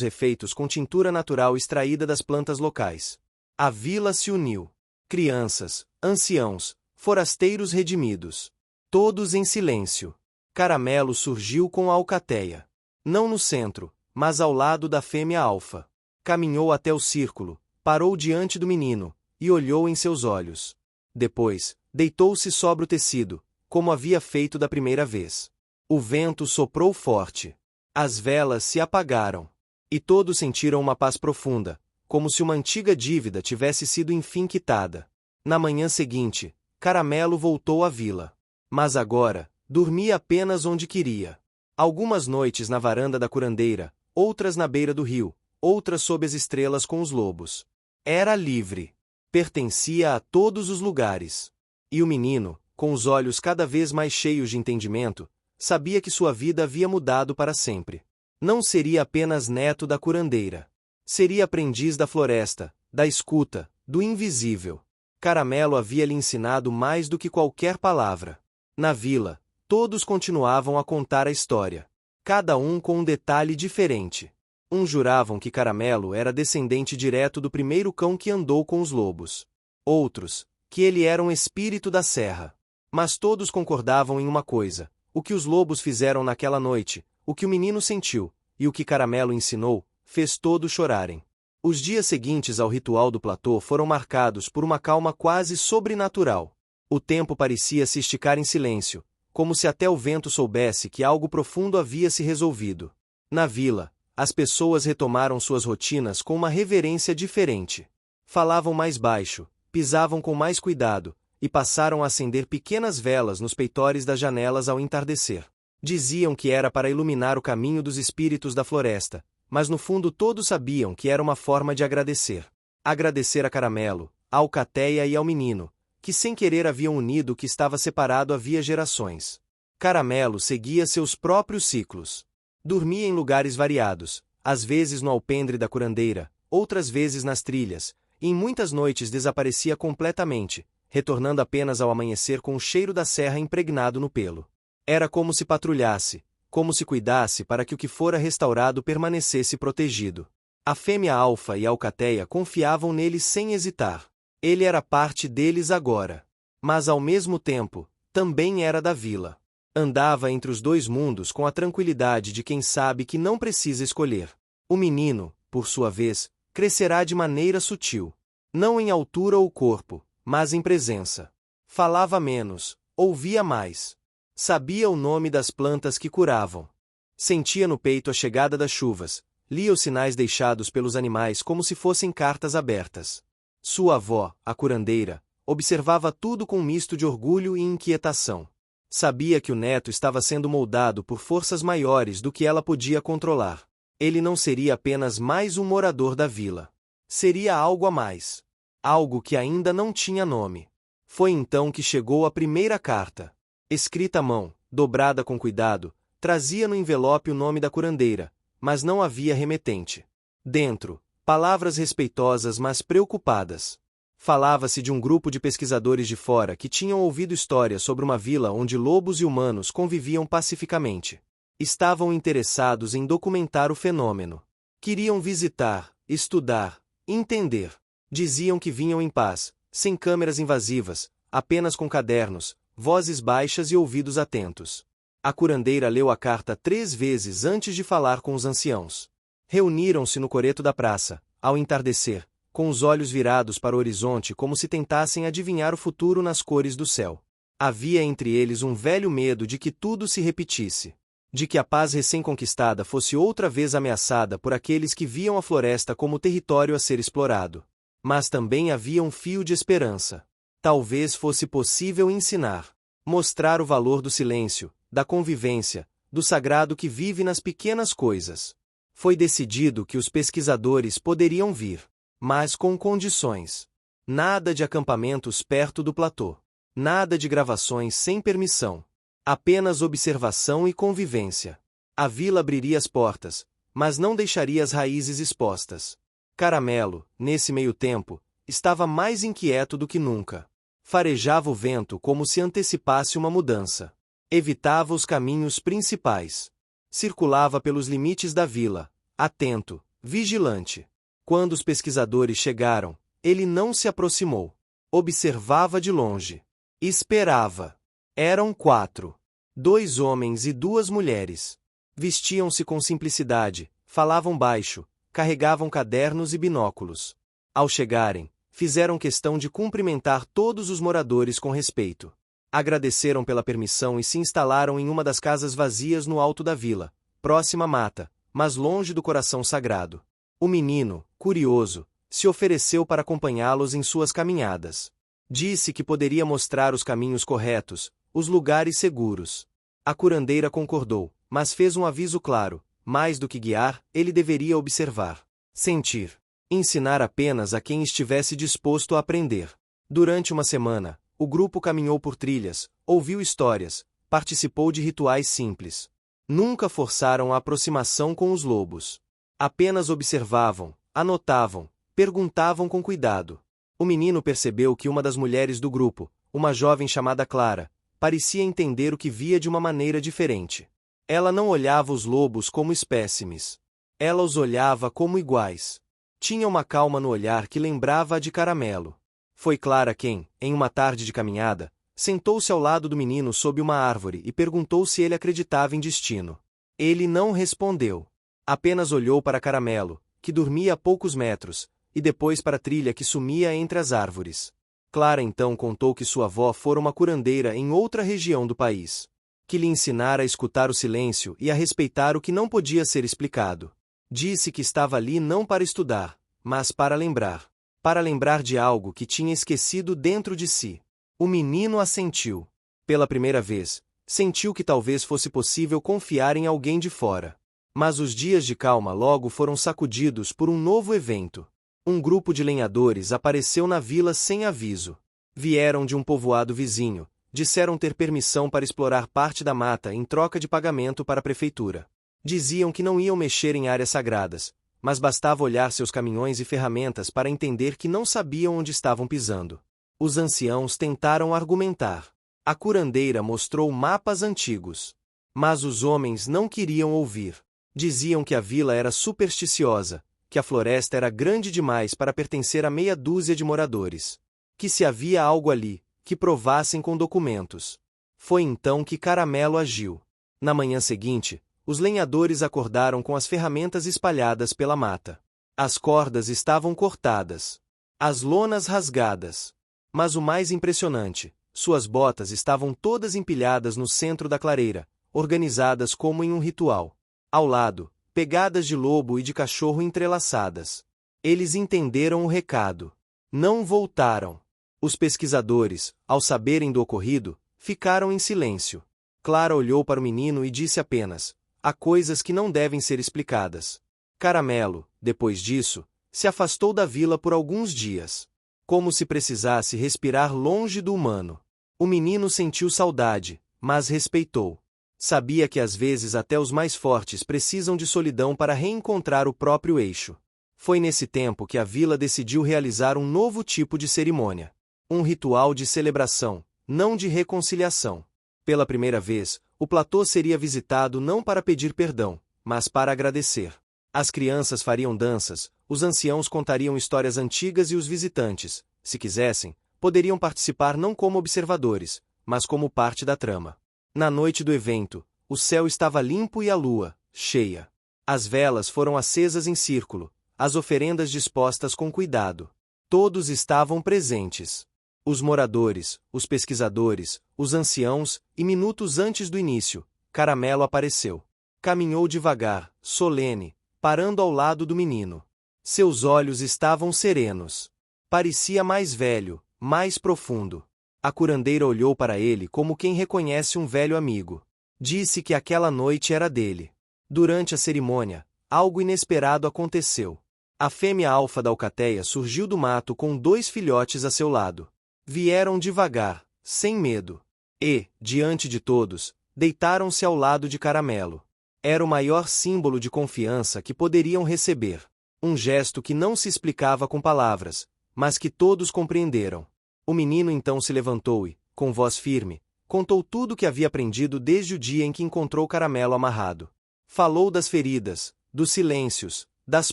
refeitos com tintura natural extraída das plantas locais. A vila se uniu. Crianças, anciãos, forasteiros redimidos. Todos em silêncio. Caramelo surgiu com a alcateia. Não no centro, mas ao lado da fêmea alfa. Caminhou até o círculo, parou diante do menino, e olhou em seus olhos. Depois, deitou-se sobre o tecido, como havia feito da primeira vez. O vento soprou forte. As velas se apagaram. E todos sentiram uma paz profunda, como se uma antiga dívida tivesse sido enfim quitada. Na manhã seguinte, Caramelo voltou à vila. Mas agora, dormia apenas onde queria. Algumas noites na varanda da curandeira, outras na beira do rio, outras sob as estrelas com os lobos. Era livre. Pertencia a todos os lugares. E o menino, com os olhos cada vez mais cheios de entendimento, sabia que sua vida havia mudado para sempre. Não seria apenas neto da curandeira. Seria aprendiz da floresta, da escuta, do invisível. Caramelo havia lhe ensinado mais do que qualquer palavra. Na vila, todos continuavam a contar a história. Cada um com um detalhe diferente. Uns juravam que Caramelo era descendente direto do primeiro cão que andou com os lobos. Outros, que ele era um espírito da serra. Mas todos concordavam em uma coisa: o que os lobos fizeram naquela noite, o que o menino sentiu, e o que Caramelo ensinou, fez todos chorarem. Os dias seguintes ao ritual do platô foram marcados por uma calma quase sobrenatural. O tempo parecia se esticar em silêncio, como se até o vento soubesse que algo profundo havia se resolvido. Na vila, as pessoas retomaram suas rotinas com uma reverência diferente. Falavam mais baixo, pisavam com mais cuidado, e passaram a acender pequenas velas nos peitores das janelas ao entardecer. Diziam que era para iluminar o caminho dos espíritos da floresta, mas no fundo todos sabiam que era uma forma de agradecer. Agradecer a Caramelo, a alcateia e ao menino, que sem querer haviam unido o que estava separado havia gerações. Caramelo seguia seus próprios ciclos. Dormia em lugares variados, às vezes no alpendre da curandeira, outras vezes nas trilhas, e em muitas noites desaparecia completamente, retornando apenas ao amanhecer com o cheiro da serra impregnado no pelo. Era como se patrulhasse, como se cuidasse para que o que fora restaurado permanecesse protegido. A fêmea alfa e a alcateia confiavam nele sem hesitar. Ele era parte deles agora. Mas ao mesmo tempo, também era da vila. Andava entre os dois mundos com a tranquilidade de quem sabe que não precisa escolher. O menino, por sua vez, crescerá de maneira sutil. Não em altura ou corpo, mas em presença. Falava menos, ouvia mais. Sabia o nome das plantas que curavam. Sentia no peito a chegada das chuvas, lia os sinais deixados pelos animais como se fossem cartas abertas. Sua avó, a curandeira, observava tudo com um misto de orgulho e inquietação. Sabia que o neto estava sendo moldado por forças maiores do que ela podia controlar. Ele não seria apenas mais um morador da vila. Seria algo a mais. Algo que ainda não tinha nome. Foi então que chegou a primeira carta. Escrita à mão, dobrada com cuidado, trazia no envelope o nome da curandeira, mas não havia remetente. Dentro, palavras respeitosas mas preocupadas. Falava-se de um grupo de pesquisadores de fora que tinham ouvido histórias sobre uma vila onde lobos e humanos conviviam pacificamente. Estavam interessados em documentar o fenômeno. Queriam visitar, estudar, entender. Diziam que vinham em paz, sem câmeras invasivas, apenas com cadernos, vozes baixas e ouvidos atentos. A curandeira leu a carta 3 vezes antes de falar com os anciãos. Reuniram-se no coreto da praça, ao entardecer, com os olhos virados para o horizonte como se tentassem adivinhar o futuro nas cores do céu. Havia entre eles um velho medo de que tudo se repetisse. de que a paz recém-conquistada fosse outra vez ameaçada por aqueles que viam a floresta como território a ser explorado. Mas também havia um fio de esperança. Talvez fosse possível ensinar, mostrar o valor do silêncio, da convivência, do sagrado que vive nas pequenas coisas. Foi decidido que os pesquisadores poderiam vir, mas com condições. Nada de acampamentos perto do platô. Nada de gravações sem permissão. Apenas observação e convivência. A vila abriria as portas, mas não deixaria as raízes expostas. Caramelo, nesse meio tempo, estava mais inquieto do que nunca. Farejava o vento como se antecipasse uma mudança. Evitava os caminhos principais. Circulava pelos limites da vila, atento, vigilante. Quando os pesquisadores chegaram, ele não se aproximou. Observava de longe. Esperava. Eram 4. 2 homens e 2 mulheres. Vestiam-se com simplicidade, falavam baixo, carregavam cadernos e binóculos. Ao chegarem, fizeram questão de cumprimentar todos os moradores com respeito. Agradeceram pela permissão e se instalaram em uma das casas vazias no alto da vila, próxima à mata, mas longe do coração sagrado. O menino, curioso, se ofereceu para acompanhá-los em suas caminhadas. Disse que poderia mostrar os caminhos corretos, os lugares seguros. A curandeira concordou, mas fez um aviso claro: mais do que guiar, ele deveria observar, sentir, ensinar apenas a quem estivesse disposto a aprender. Durante uma semana, o grupo caminhou por trilhas, ouviu histórias, participou de rituais simples. Nunca forçaram a aproximação com os lobos. Apenas observavam, anotavam, perguntavam com cuidado. O menino percebeu que uma das mulheres do grupo, uma jovem chamada Clara, parecia entender o que via de uma maneira diferente. Ela não olhava os lobos como espécimes. Ela os olhava como iguais. Tinha uma calma no olhar que lembrava a de Caramelo. Foi Clara quem, em uma tarde de caminhada, sentou-se ao lado do menino sob uma árvore e perguntou se ele acreditava em destino. Ele não respondeu. Apenas olhou para Caramelo, que dormia a poucos metros, e depois para a trilha que sumia entre as árvores. Clara então contou que sua avó fora uma curandeira em outra região do país, que lhe ensinara a escutar o silêncio e a respeitar o que não podia ser explicado. Disse que estava ali não para estudar, mas para lembrar de algo que tinha esquecido dentro de si. O menino assentiu. Pela primeira vez, sentiu que talvez fosse possível confiar em alguém de fora. Mas os dias de calma logo foram sacudidos por um novo evento. Um grupo de lenhadores apareceu na vila sem aviso. Vieram de um povoado vizinho, disseram ter permissão para explorar parte da mata em troca de pagamento para a prefeitura. Diziam que não iam mexer em áreas sagradas, mas bastava olhar seus caminhões e ferramentas para entender que não sabiam onde estavam pisando. Os anciãos tentaram argumentar. A curandeira mostrou mapas antigos. Mas os homens não queriam ouvir. Diziam que a vila era supersticiosa, que a floresta era grande demais para pertencer a meia dúzia de moradores. Que se havia algo ali, que provassem com documentos. Foi então que Caramelo agiu. Na manhã seguinte, os lenhadores acordaram com as ferramentas espalhadas pela mata. As cordas estavam cortadas. As lonas rasgadas. Mas o mais impressionante, suas botas estavam todas empilhadas no centro da clareira, organizadas como em um ritual. Ao lado, pegadas de lobo e de cachorro entrelaçadas. Eles entenderam o recado. Não voltaram. Os pesquisadores, ao saberem do ocorrido, ficaram em silêncio. Clara olhou para o menino e disse apenas: há coisas que não devem ser explicadas. Caramelo, depois disso, se afastou da vila por alguns dias. Como se precisasse respirar longe do humano. O menino sentiu saudade, mas respeitou. Sabia que às vezes até os mais fortes precisam de solidão para reencontrar o próprio eixo. Foi nesse tempo que a vila decidiu realizar um novo tipo de cerimônia. Um ritual de celebração, não de reconciliação. Pela primeira vez, o platô seria visitado não para pedir perdão, mas para agradecer. As crianças fariam danças, os anciãos contariam histórias antigas e os visitantes, se quisessem, poderiam participar não como observadores, mas como parte da trama. Na noite do evento, o céu estava limpo e a lua, cheia. As velas foram acesas em círculo, as oferendas dispostas com cuidado. Todos estavam presentes. Os moradores, os pesquisadores, os anciãos, e minutos antes do início, Caramelo apareceu. Caminhou devagar, solene, parando ao lado do menino. Seus olhos estavam serenos. Parecia mais velho, mais profundo. A curandeira olhou para ele como quem reconhece um velho amigo. Disse que aquela noite era dele. Durante a cerimônia, algo inesperado aconteceu. A fêmea alfa da alcateia surgiu do mato com 2 filhotes a seu lado. Vieram devagar, sem medo. E, diante de todos, deitaram-se ao lado de Caramelo. Era o maior símbolo de confiança que poderiam receber. Um gesto que não se explicava com palavras, mas que todos compreenderam. O menino então se levantou e, com voz firme, contou tudo o que havia aprendido desde o dia em que encontrou Caramelo amarrado. Falou das feridas, dos silêncios, das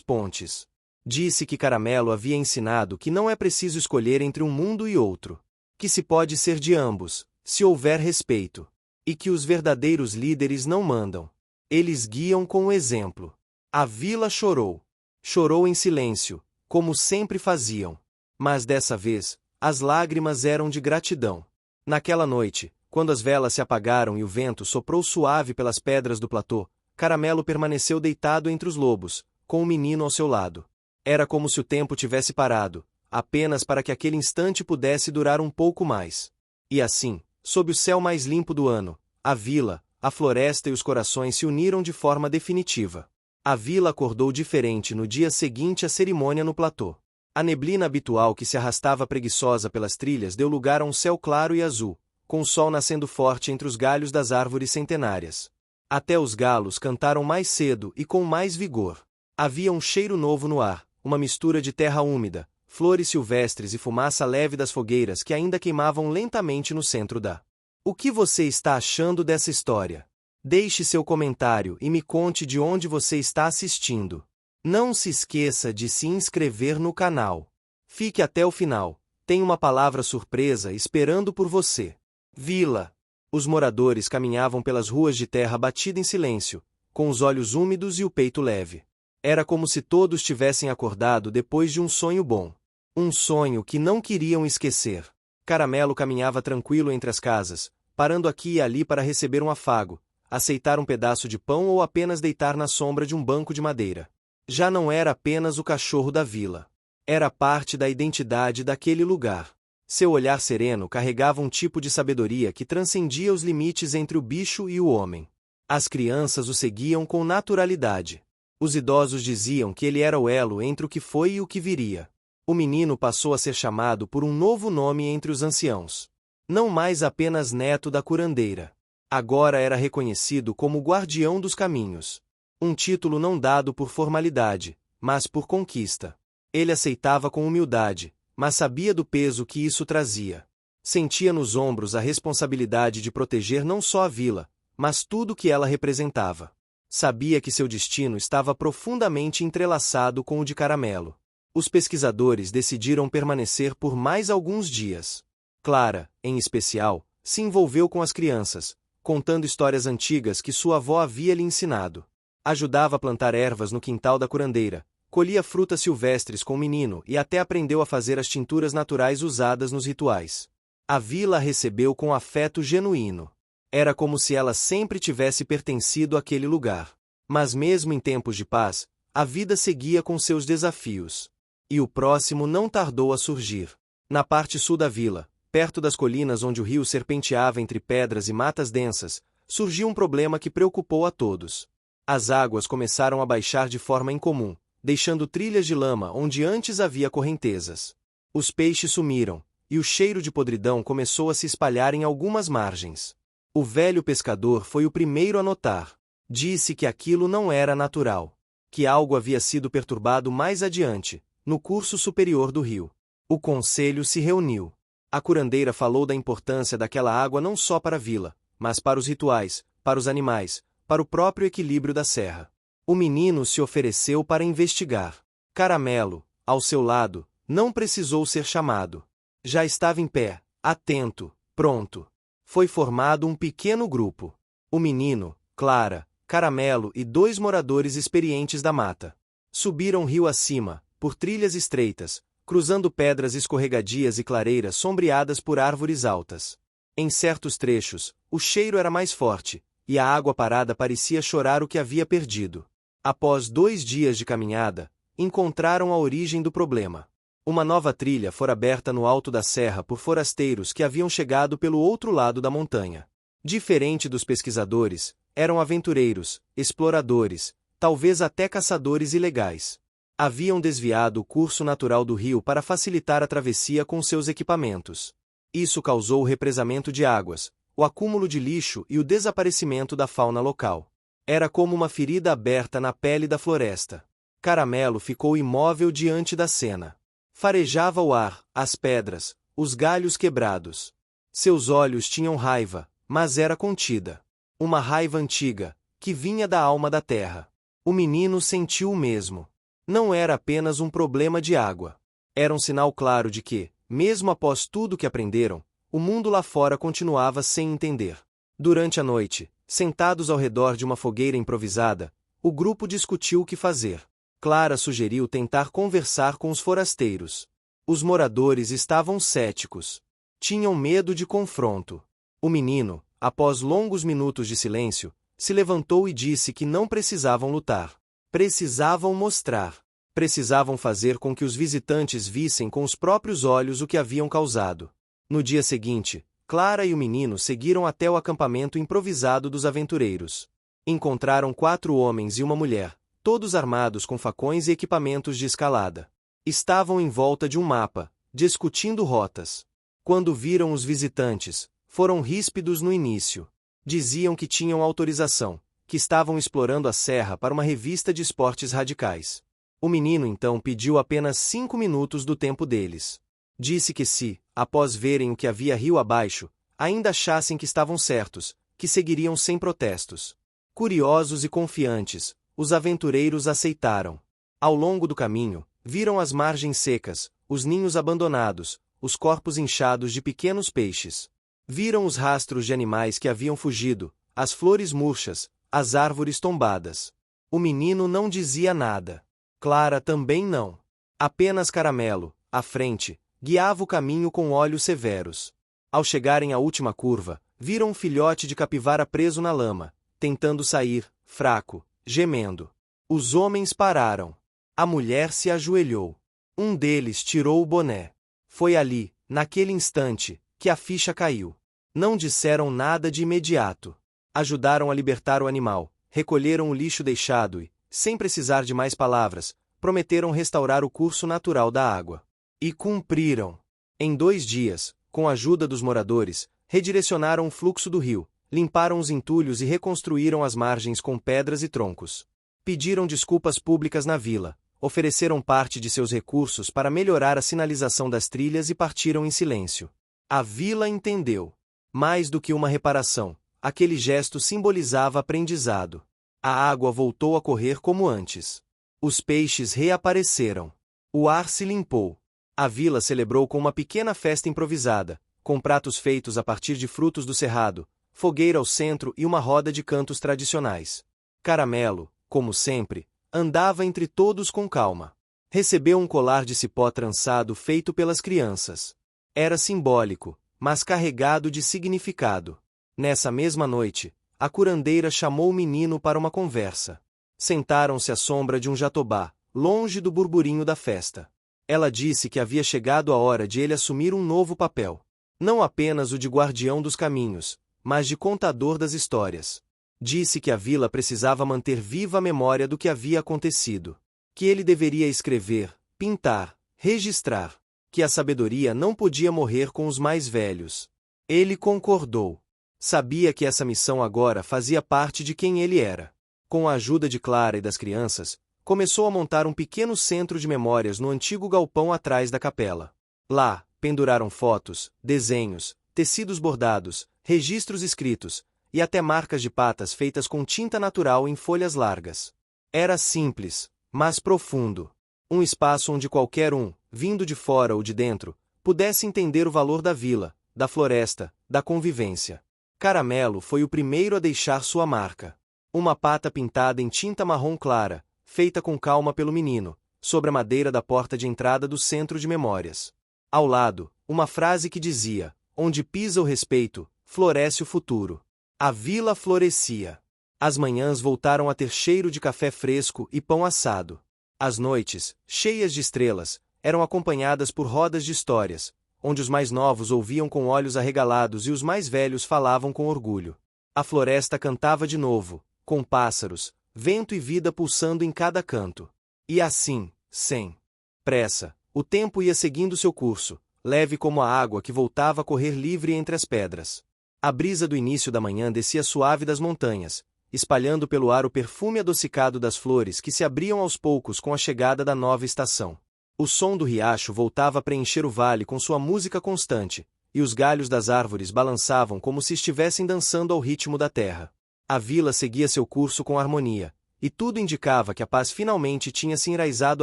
pontes. Disse que Caramelo havia ensinado que não é preciso escolher entre um mundo e outro. Que se pode ser de ambos, se houver respeito. E que os verdadeiros líderes não mandam. Eles guiam com o exemplo. A vila chorou. Chorou em silêncio, como sempre faziam. Mas dessa vez, as lágrimas eram de gratidão. Naquela noite, quando as velas se apagaram e o vento soprou suave pelas pedras do platô, Caramelo permaneceu deitado entre os lobos, com o menino ao seu lado. Era como se o tempo tivesse parado, apenas para que aquele instante pudesse durar um pouco mais. E assim, sob o céu mais limpo do ano, a vila, a floresta e os corações se uniram de forma definitiva. A vila acordou diferente no dia seguinte à cerimônia no platô. A neblina habitual que se arrastava preguiçosa pelas trilhas deu lugar a um céu claro e azul, com o sol nascendo forte entre os galhos das árvores centenárias. Até os galos cantaram mais cedo e com mais vigor. Havia um cheiro novo no ar, uma mistura de terra úmida, flores silvestres e fumaça leve das fogueiras que ainda queimavam lentamente no centro da. O que você está achando dessa história? Deixe seu comentário e me conte de onde você está assistindo. Não se esqueça de se inscrever no canal. Fique até o final, tem uma palavra surpresa esperando por você. Vila. Os moradores caminhavam pelas ruas de terra batida em silêncio, com os olhos úmidos e o peito leve. Era como se todos tivessem acordado depois de um sonho bom. Um sonho que não queriam esquecer. Caramelo caminhava tranquilo entre as casas, parando aqui e ali para receber um afago, aceitar um pedaço de pão ou apenas deitar na sombra de um banco de madeira. Já não era apenas o cachorro da vila. Era parte da identidade daquele lugar. Seu olhar sereno carregava um tipo de sabedoria que transcendia os limites entre o bicho e o homem. As crianças o seguiam com naturalidade. Os idosos diziam que ele era o elo entre o que foi e o que viria. O menino passou a ser chamado por um novo nome entre os anciãos. Não mais apenas neto da curandeira. Agora era reconhecido como guardião dos caminhos. Um título não dado por formalidade, mas por conquista. Ele aceitava com humildade, mas sabia do peso que isso trazia. Sentia nos ombros a responsabilidade de proteger não só a vila, mas tudo o que ela representava. Sabia que seu destino estava profundamente entrelaçado com o de Caramelo. Os pesquisadores decidiram permanecer por mais alguns dias. Clara, em especial, se envolveu com as crianças, contando histórias antigas que sua avó havia lhe ensinado. Ajudava a plantar ervas no quintal da curandeira, colhia frutas silvestres com o menino e até aprendeu a fazer as tinturas naturais usadas nos rituais. A vila a recebeu com afeto genuíno. Era como se ela sempre tivesse pertencido àquele lugar. Mas mesmo em tempos de paz, a vida seguia com seus desafios. E o próximo não tardou a surgir. Na parte sul da vila, perto das colinas onde o rio serpenteava entre pedras e matas densas, surgiu um problema que preocupou a todos. As águas começaram a baixar de forma incomum, deixando trilhas de lama onde antes havia correntezas. Os peixes sumiram, e o cheiro de podridão começou a se espalhar em algumas margens. O velho pescador foi o primeiro a notar. Disse que aquilo não era natural. Que algo havia sido perturbado mais adiante, no curso superior do rio. O conselho se reuniu. A curandeira falou da importância daquela água não só para a vila, mas para os rituais, para os animais, para o próprio equilíbrio da serra. O menino se ofereceu para investigar. Caramelo, ao seu lado, não precisou ser chamado. Já estava em pé, atento, pronto. Foi formado um pequeno grupo. O menino, Clara, Caramelo e 2 moradores experientes da mata. Subiram rio acima, por trilhas estreitas, cruzando pedras escorregadias e clareiras sombreadas por árvores altas. Em certos trechos, o cheiro era mais forte, e a água parada parecia chorar o que havia perdido. Após 2 dias de caminhada, encontraram a origem do problema. Uma nova trilha fora aberta no alto da serra por forasteiros que haviam chegado pelo outro lado da montanha. Diferente dos pesquisadores, eram aventureiros, exploradores, talvez até caçadores ilegais. Haviam desviado o curso natural do rio para facilitar a travessia com seus equipamentos. Isso causou o represamento de águas, o acúmulo de lixo e o desaparecimento da fauna local. Era como uma ferida aberta na pele da floresta. Caramelo ficou imóvel diante da cena. Farejava o ar, as pedras, os galhos quebrados. Seus olhos tinham raiva, mas era contida. Uma raiva antiga, que vinha da alma da terra. O menino sentiu o mesmo. Não era apenas um problema de água. Era um sinal claro de que, mesmo após tudo que aprenderam, o mundo lá fora continuava sem entender. Durante a noite, sentados ao redor de uma fogueira improvisada, o grupo discutiu o que fazer. Clara sugeriu tentar conversar com os forasteiros. Os moradores estavam céticos. Tinham medo de confronto. O menino, após longos minutos de silêncio, se levantou e disse que não precisavam lutar. Precisavam mostrar. Precisavam fazer com que os visitantes vissem com os próprios olhos o que haviam causado. No dia seguinte, Clara e o menino seguiram até o acampamento improvisado dos aventureiros. Encontraram 4 homens e uma mulher, todos armados com facões e equipamentos de escalada. Estavam em volta de um mapa, discutindo rotas. Quando viram os visitantes, foram ríspidos no início. Diziam que tinham autorização, que estavam explorando a serra para uma revista de esportes radicais. O menino então pediu apenas 5 minutos do tempo deles. Disse que se, após verem o que havia rio abaixo, ainda achassem que estavam certos, que seguiriam sem protestos. Curiosos e confiantes, os aventureiros aceitaram. Ao longo do caminho, viram as margens secas, os ninhos abandonados, os corpos inchados de pequenos peixes. Viram os rastros de animais que haviam fugido, as flores murchas, as árvores tombadas. O menino não dizia nada. Clara também não. Apenas Caramelo, à frente, guiava o caminho com olhos severos. Ao chegarem à última curva, viram um filhote de capivara preso na lama, tentando sair, fraco, gemendo. Os homens pararam. A mulher se ajoelhou. Um deles tirou o boné. Foi ali, naquele instante, que a ficha caiu. Não disseram nada de imediato. Ajudaram a libertar o animal, recolheram o lixo deixado e, sem precisar de mais palavras, prometeram restaurar o curso natural da água. E cumpriram. Em 2 dias, com a ajuda dos moradores, redirecionaram o fluxo do rio, limparam os entulhos e reconstruíram as margens com pedras e troncos. Pediram desculpas públicas na vila, ofereceram parte de seus recursos para melhorar a sinalização das trilhas e partiram em silêncio. A vila entendeu. Mais do que uma reparação, aquele gesto simbolizava aprendizado. A água voltou a correr como antes. Os peixes reapareceram. O ar se limpou. A vila celebrou com uma pequena festa improvisada, com pratos feitos a partir de frutos do cerrado, fogueira ao centro e uma roda de cantos tradicionais. Caramelo, como sempre, andava entre todos com calma. Recebeu um colar de cipó trançado feito pelas crianças. Era simbólico, mas carregado de significado. Nessa mesma noite, a curandeira chamou o menino para uma conversa. Sentaram-se à sombra de um jatobá, longe do burburinho da festa. Ela disse que havia chegado a hora de ele assumir um novo papel. Não apenas o de guardião dos caminhos, mas de contador das histórias. Disse que a vila precisava manter viva a memória do que havia acontecido. Que ele deveria escrever, pintar, registrar. Que a sabedoria não podia morrer com os mais velhos. Ele concordou. Sabia que essa missão agora fazia parte de quem ele era. Com a ajuda de Clara e das crianças, começou a montar um pequeno centro de memórias no antigo galpão atrás da capela. Lá, penduraram fotos, desenhos, tecidos bordados, registros escritos, e até marcas de patas feitas com tinta natural em folhas largas. Era simples, mas profundo. Um espaço onde qualquer um, vindo de fora ou de dentro, pudesse entender o valor da vila, da floresta, da convivência. Caramelo foi o primeiro a deixar sua marca. Uma pata pintada em tinta marrom clara, feita com calma pelo menino, sobre a madeira da porta de entrada do centro de memórias. Ao lado, uma frase que dizia: onde pisa o respeito, floresce o futuro. A vila florescia. As manhãs voltaram a ter cheiro de café fresco e pão assado. As noites, cheias de estrelas, eram acompanhadas por rodas de histórias, onde os mais novos ouviam com olhos arregalados e os mais velhos falavam com orgulho. A floresta cantava de novo, com pássaros, vento e vida pulsando em cada canto. E assim, sem pressa, o tempo ia seguindo seu curso, leve como a água que voltava a correr livre entre as pedras. A brisa do início da manhã descia suave das montanhas, espalhando pelo ar o perfume adocicado das flores que se abriam aos poucos com a chegada da nova estação. O som do riacho voltava a preencher o vale com sua música constante, e os galhos das árvores balançavam como se estivessem dançando ao ritmo da terra. A vila seguia seu curso com harmonia, e tudo indicava que a paz finalmente tinha se enraizado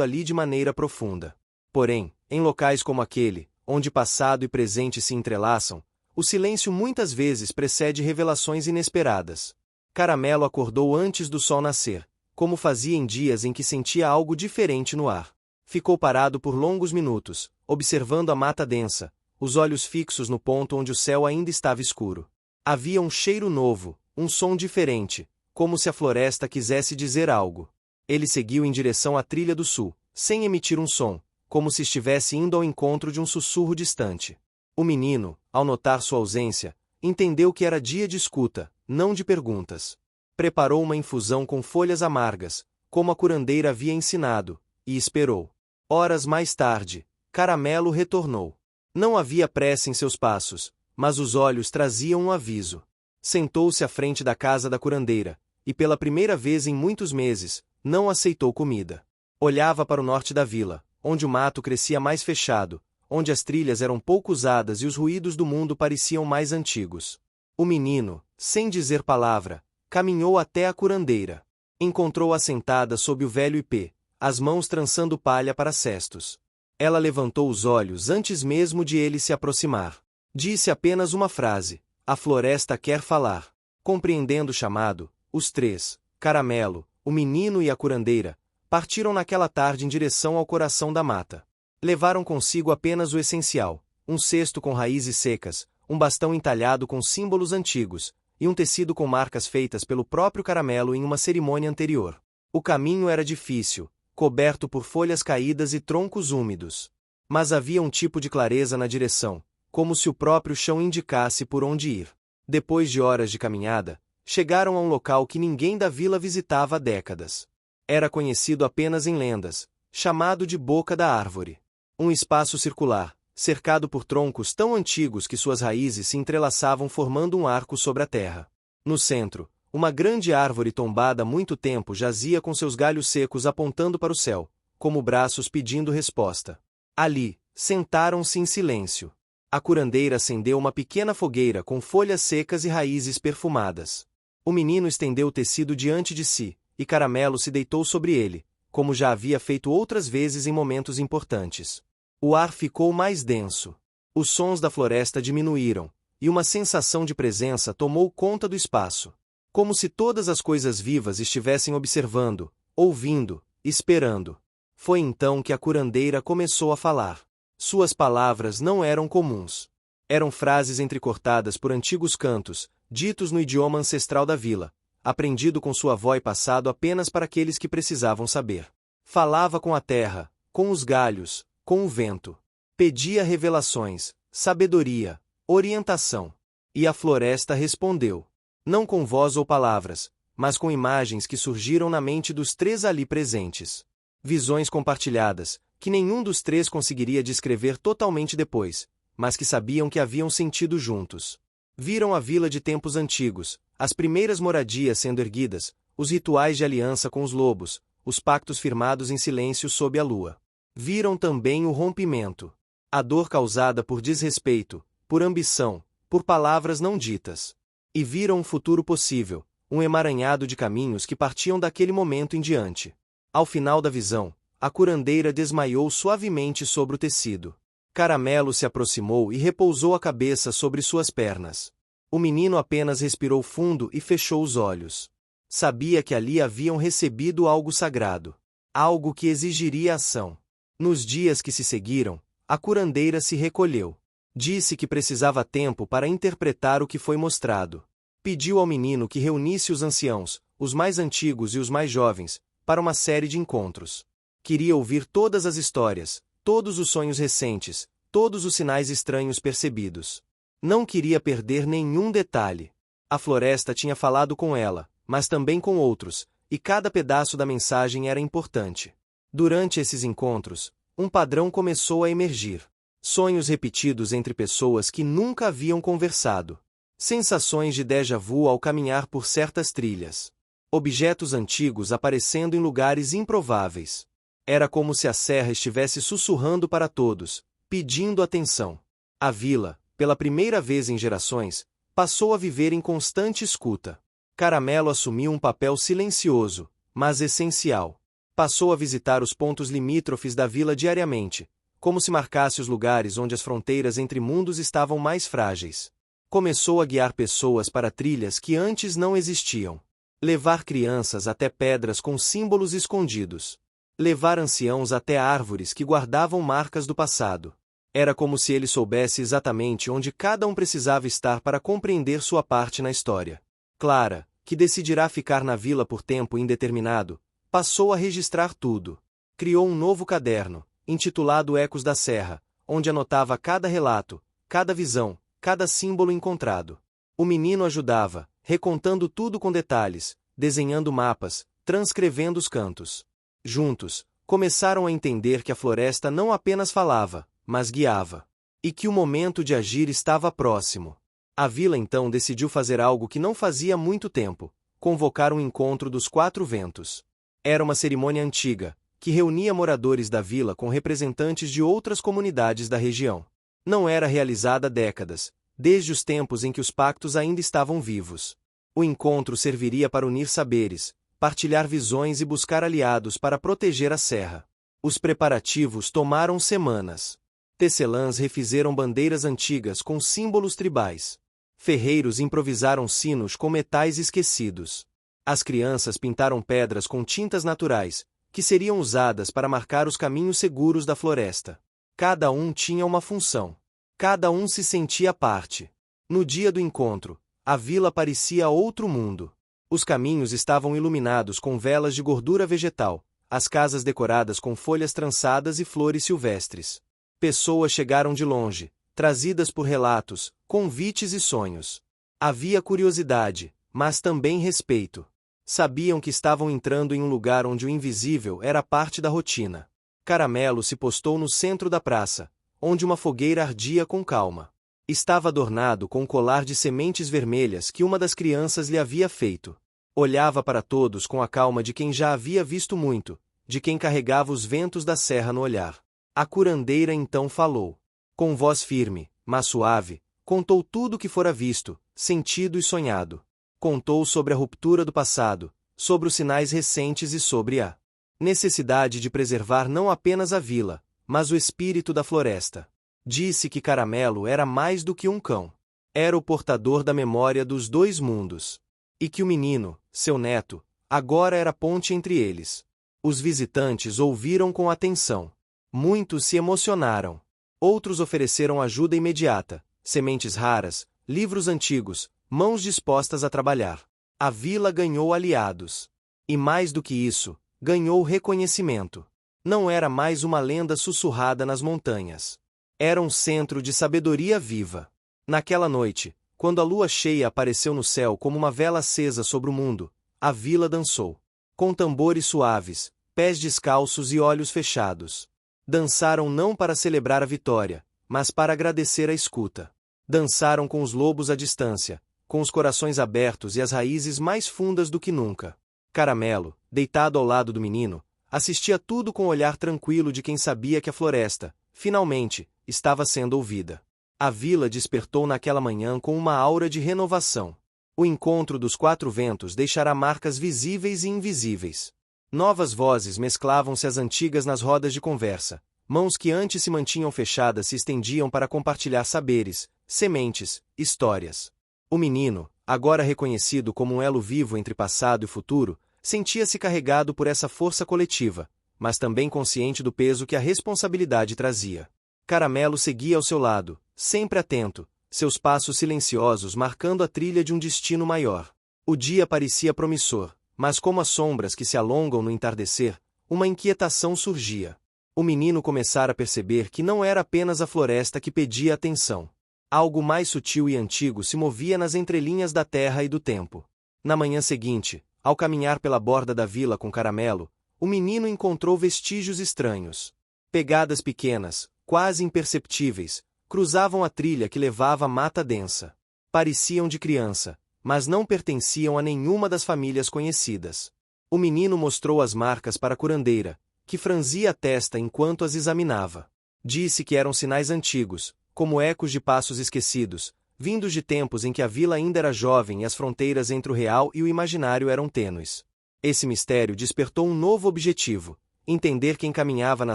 ali de maneira profunda. Porém, em locais como aquele, onde passado e presente se entrelaçam, o silêncio muitas vezes precede revelações inesperadas. Caramelo acordou antes do sol nascer, como fazia em dias em que sentia algo diferente no ar. Ficou parado por longos minutos, observando a mata densa, os olhos fixos no ponto onde o céu ainda estava escuro. Havia um cheiro novo, um som diferente, como se a floresta quisesse dizer algo. Ele seguiu em direção à trilha do sul, sem emitir um som, como se estivesse indo ao encontro de um sussurro distante. O menino, ao notar sua ausência, entendeu que era dia de escuta, não de perguntas. Preparou uma infusão com folhas amargas, como a curandeira havia ensinado, e esperou. Horas mais tarde, Caramelo retornou. Não havia pressa em seus passos, mas os olhos traziam um aviso. Sentou-se à frente da casa da curandeira, e pela primeira vez em muitos meses, não aceitou comida. Olhava para o norte da vila, onde o mato crescia mais fechado, onde as trilhas eram pouco usadas e os ruídos do mundo pareciam mais antigos. O menino, sem dizer palavra, caminhou até a curandeira. Encontrou-a sentada sob o velho ipê, as mãos trançando palha para cestos. Ela levantou os olhos antes mesmo de ele se aproximar. Disse apenas uma frase: "A floresta quer falar." Compreendendo o chamado, os três, Caramelo, o menino e a curandeira, partiram naquela tarde em direção ao coração da mata. Levaram consigo apenas o essencial: um cesto com raízes secas, um bastão entalhado com símbolos antigos, e um tecido com marcas feitas pelo próprio Caramelo em uma cerimônia anterior. O caminho era difícil, coberto por folhas caídas e troncos úmidos. Mas havia um tipo de clareza na direção, como se o próprio chão indicasse por onde ir. Depois de horas de caminhada, chegaram a um local que ninguém da vila visitava há décadas. Era conhecido apenas em lendas, chamado de Boca da Árvore. Um espaço circular, cercado por troncos tão antigos que suas raízes se entrelaçavam formando um arco sobre a terra. No centro, uma grande árvore tombada há muito tempo jazia com seus galhos secos apontando para o céu, como braços pedindo resposta. Ali, sentaram-se em silêncio. A curandeira acendeu uma pequena fogueira com folhas secas e raízes perfumadas. O menino estendeu o tecido diante de si, e Caramelo se deitou sobre ele, como já havia feito outras vezes em momentos importantes. O ar ficou mais denso. Os sons da floresta diminuíram, e uma sensação de presença tomou conta do espaço. Como se todas as coisas vivas estivessem observando, ouvindo, esperando. Foi então que a curandeira começou a falar. Suas palavras não eram comuns. Eram frases entrecortadas por antigos cantos, ditos no idioma ancestral da vila, aprendido com sua avó e passado apenas para aqueles que precisavam saber. Falava com a terra, com os galhos, com o vento. Pedia revelações, sabedoria, orientação. E a floresta respondeu. Não com voz ou palavras, mas com imagens que surgiram na mente dos três ali presentes. Visões compartilhadas, que nenhum dos três conseguiria descrever totalmente depois, mas que sabiam que haviam sentido juntos. Viram a vila de tempos antigos, as primeiras moradias sendo erguidas, os rituais de aliança com os lobos, os pactos firmados em silêncio sob a lua. Viram também o rompimento. A dor causada por desrespeito, por ambição, por palavras não ditas. E viram um futuro possível, um emaranhado de caminhos que partiam daquele momento em diante. Ao final da visão, a curandeira desmaiou suavemente sobre o tecido. Caramelo se aproximou e repousou a cabeça sobre suas pernas. O menino apenas respirou fundo e fechou os olhos. Sabia que ali haviam recebido algo sagrado. Algo que exigiria ação. Nos dias que se seguiram, a curandeira se recolheu. Disse que precisava tempo para interpretar o que foi mostrado. Pediu ao menino que reunisse os anciãos, os mais antigos e os mais jovens, para uma série de encontros. Queria ouvir todas as histórias, todos os sonhos recentes, todos os sinais estranhos percebidos. Não queria perder nenhum detalhe. A floresta tinha falado com ela, mas também com outros, e cada pedaço da mensagem era importante. Durante esses encontros, um padrão começou a emergir. Sonhos repetidos entre pessoas que nunca haviam conversado. Sensações de déjà vu ao caminhar por certas trilhas. Objetos antigos aparecendo em lugares improváveis. Era como se a serra estivesse sussurrando para todos, pedindo atenção. A vila, pela primeira vez em gerações, passou a viver em constante escuta. Caramelo assumiu um papel silencioso, mas essencial. Passou a visitar os pontos limítrofes da vila diariamente, como se marcasse os lugares onde as fronteiras entre mundos estavam mais frágeis. Começou a guiar pessoas para trilhas que antes não existiam. Levar crianças até pedras com símbolos escondidos. Levar anciãos até árvores que guardavam marcas do passado. Era como se ele soubesse exatamente onde cada um precisava estar para compreender sua parte na história. Clara, que decidirá ficar na vila por tempo indeterminado, passou a registrar tudo. Criou um novo caderno, intitulado Ecos da Serra, onde anotava cada relato, cada visão, cada símbolo encontrado. O menino ajudava, recontando tudo com detalhes, desenhando mapas, transcrevendo os cantos. Juntos, começaram a entender que a floresta não apenas falava, mas guiava. E que o momento de agir estava próximo. A vila então decidiu fazer algo que não fazia há muito tempo: convocar um encontro dos 4 ventos. Era uma cerimônia antiga, que reunia moradores da vila com representantes de outras comunidades da região. Não era realizada há décadas, desde os tempos em que os pactos ainda estavam vivos. O encontro serviria para unir saberes, partilhar visões e buscar aliados para proteger a serra. Os preparativos tomaram semanas. Tecelãs refizeram bandeiras antigas com símbolos tribais. Ferreiros improvisaram sinos com metais esquecidos. As crianças pintaram pedras com tintas naturais, que seriam usadas para marcar os caminhos seguros da floresta. Cada um tinha uma função. Cada um se sentia parte. No dia do encontro, a vila parecia outro mundo. Os caminhos estavam iluminados com velas de gordura vegetal, as casas decoradas com folhas trançadas e flores silvestres. Pessoas chegaram de longe, trazidas por relatos, convites e sonhos. Havia curiosidade, mas também respeito. Sabiam que estavam entrando em um lugar onde o invisível era parte da rotina. Caramelo se postou no centro da praça, onde uma fogueira ardia com calma. Estava adornado com um colar de sementes vermelhas que uma das crianças lhe havia feito. Olhava para todos com a calma de quem já havia visto muito, de quem carregava os ventos da serra no olhar. A curandeira então falou. Com voz firme, mas suave, contou tudo o que fora visto, sentido e sonhado. Contou sobre a ruptura do passado, sobre os sinais recentes e sobre a necessidade de preservar não apenas a vila, mas o espírito da floresta. Disse que Caramelo era mais do que um cão. Era o portador da memória dos 2 mundos. E que o menino, seu neto, agora era a ponte entre eles. Os visitantes ouviram com atenção. Muitos se emocionaram. Outros ofereceram ajuda imediata, sementes raras, livros antigos, mãos dispostas a trabalhar. A vila ganhou aliados. E mais do que isso, ganhou reconhecimento. Não era mais uma lenda sussurrada nas montanhas. Era um centro de sabedoria viva. Naquela noite, quando a lua cheia apareceu no céu como uma vela acesa sobre o mundo, a vila dançou. Com tambores suaves, pés descalços e olhos fechados. Dançaram não para celebrar a vitória, mas para agradecer a escuta. Dançaram com os lobos à distância, com os corações abertos e as raízes mais fundas do que nunca. Caramelo, deitado ao lado do menino, assistia tudo com o olhar tranquilo de quem sabia que a floresta, finalmente, estava sendo ouvida. A vila despertou naquela manhã com uma aura de renovação. O encontro dos 4 ventos deixará marcas visíveis e invisíveis. Novas vozes mesclavam-se às antigas nas rodas de conversa. Mãos que antes se mantinham fechadas se estendiam para compartilhar saberes, sementes, histórias. O menino, agora reconhecido como um elo vivo entre passado e futuro, sentia-se carregado por essa força coletiva, mas também consciente do peso que a responsabilidade trazia. Caramelo seguia ao seu lado, sempre atento, seus passos silenciosos marcando a trilha de um destino maior. O dia parecia promissor, mas como as sombras que se alongam no entardecer, uma inquietação surgia. O menino começara a perceber que não era apenas a floresta que pedia atenção. Algo mais sutil e antigo se movia nas entrelinhas da terra e do tempo. Na manhã seguinte, ao caminhar pela borda da vila com Caramelo, o menino encontrou vestígios estranhos. Pegadas pequenas, quase imperceptíveis, cruzavam a trilha que levava à mata densa. Pareciam de criança, mas não pertenciam a nenhuma das famílias conhecidas. O menino mostrou as marcas para a curandeira, que franzia a testa enquanto as examinava. Disse que eram sinais antigos, como ecos de passos esquecidos, vindos de tempos em que a vila ainda era jovem e as fronteiras entre o real e o imaginário eram tênues. Esse mistério despertou um novo objetivo: entender quem caminhava na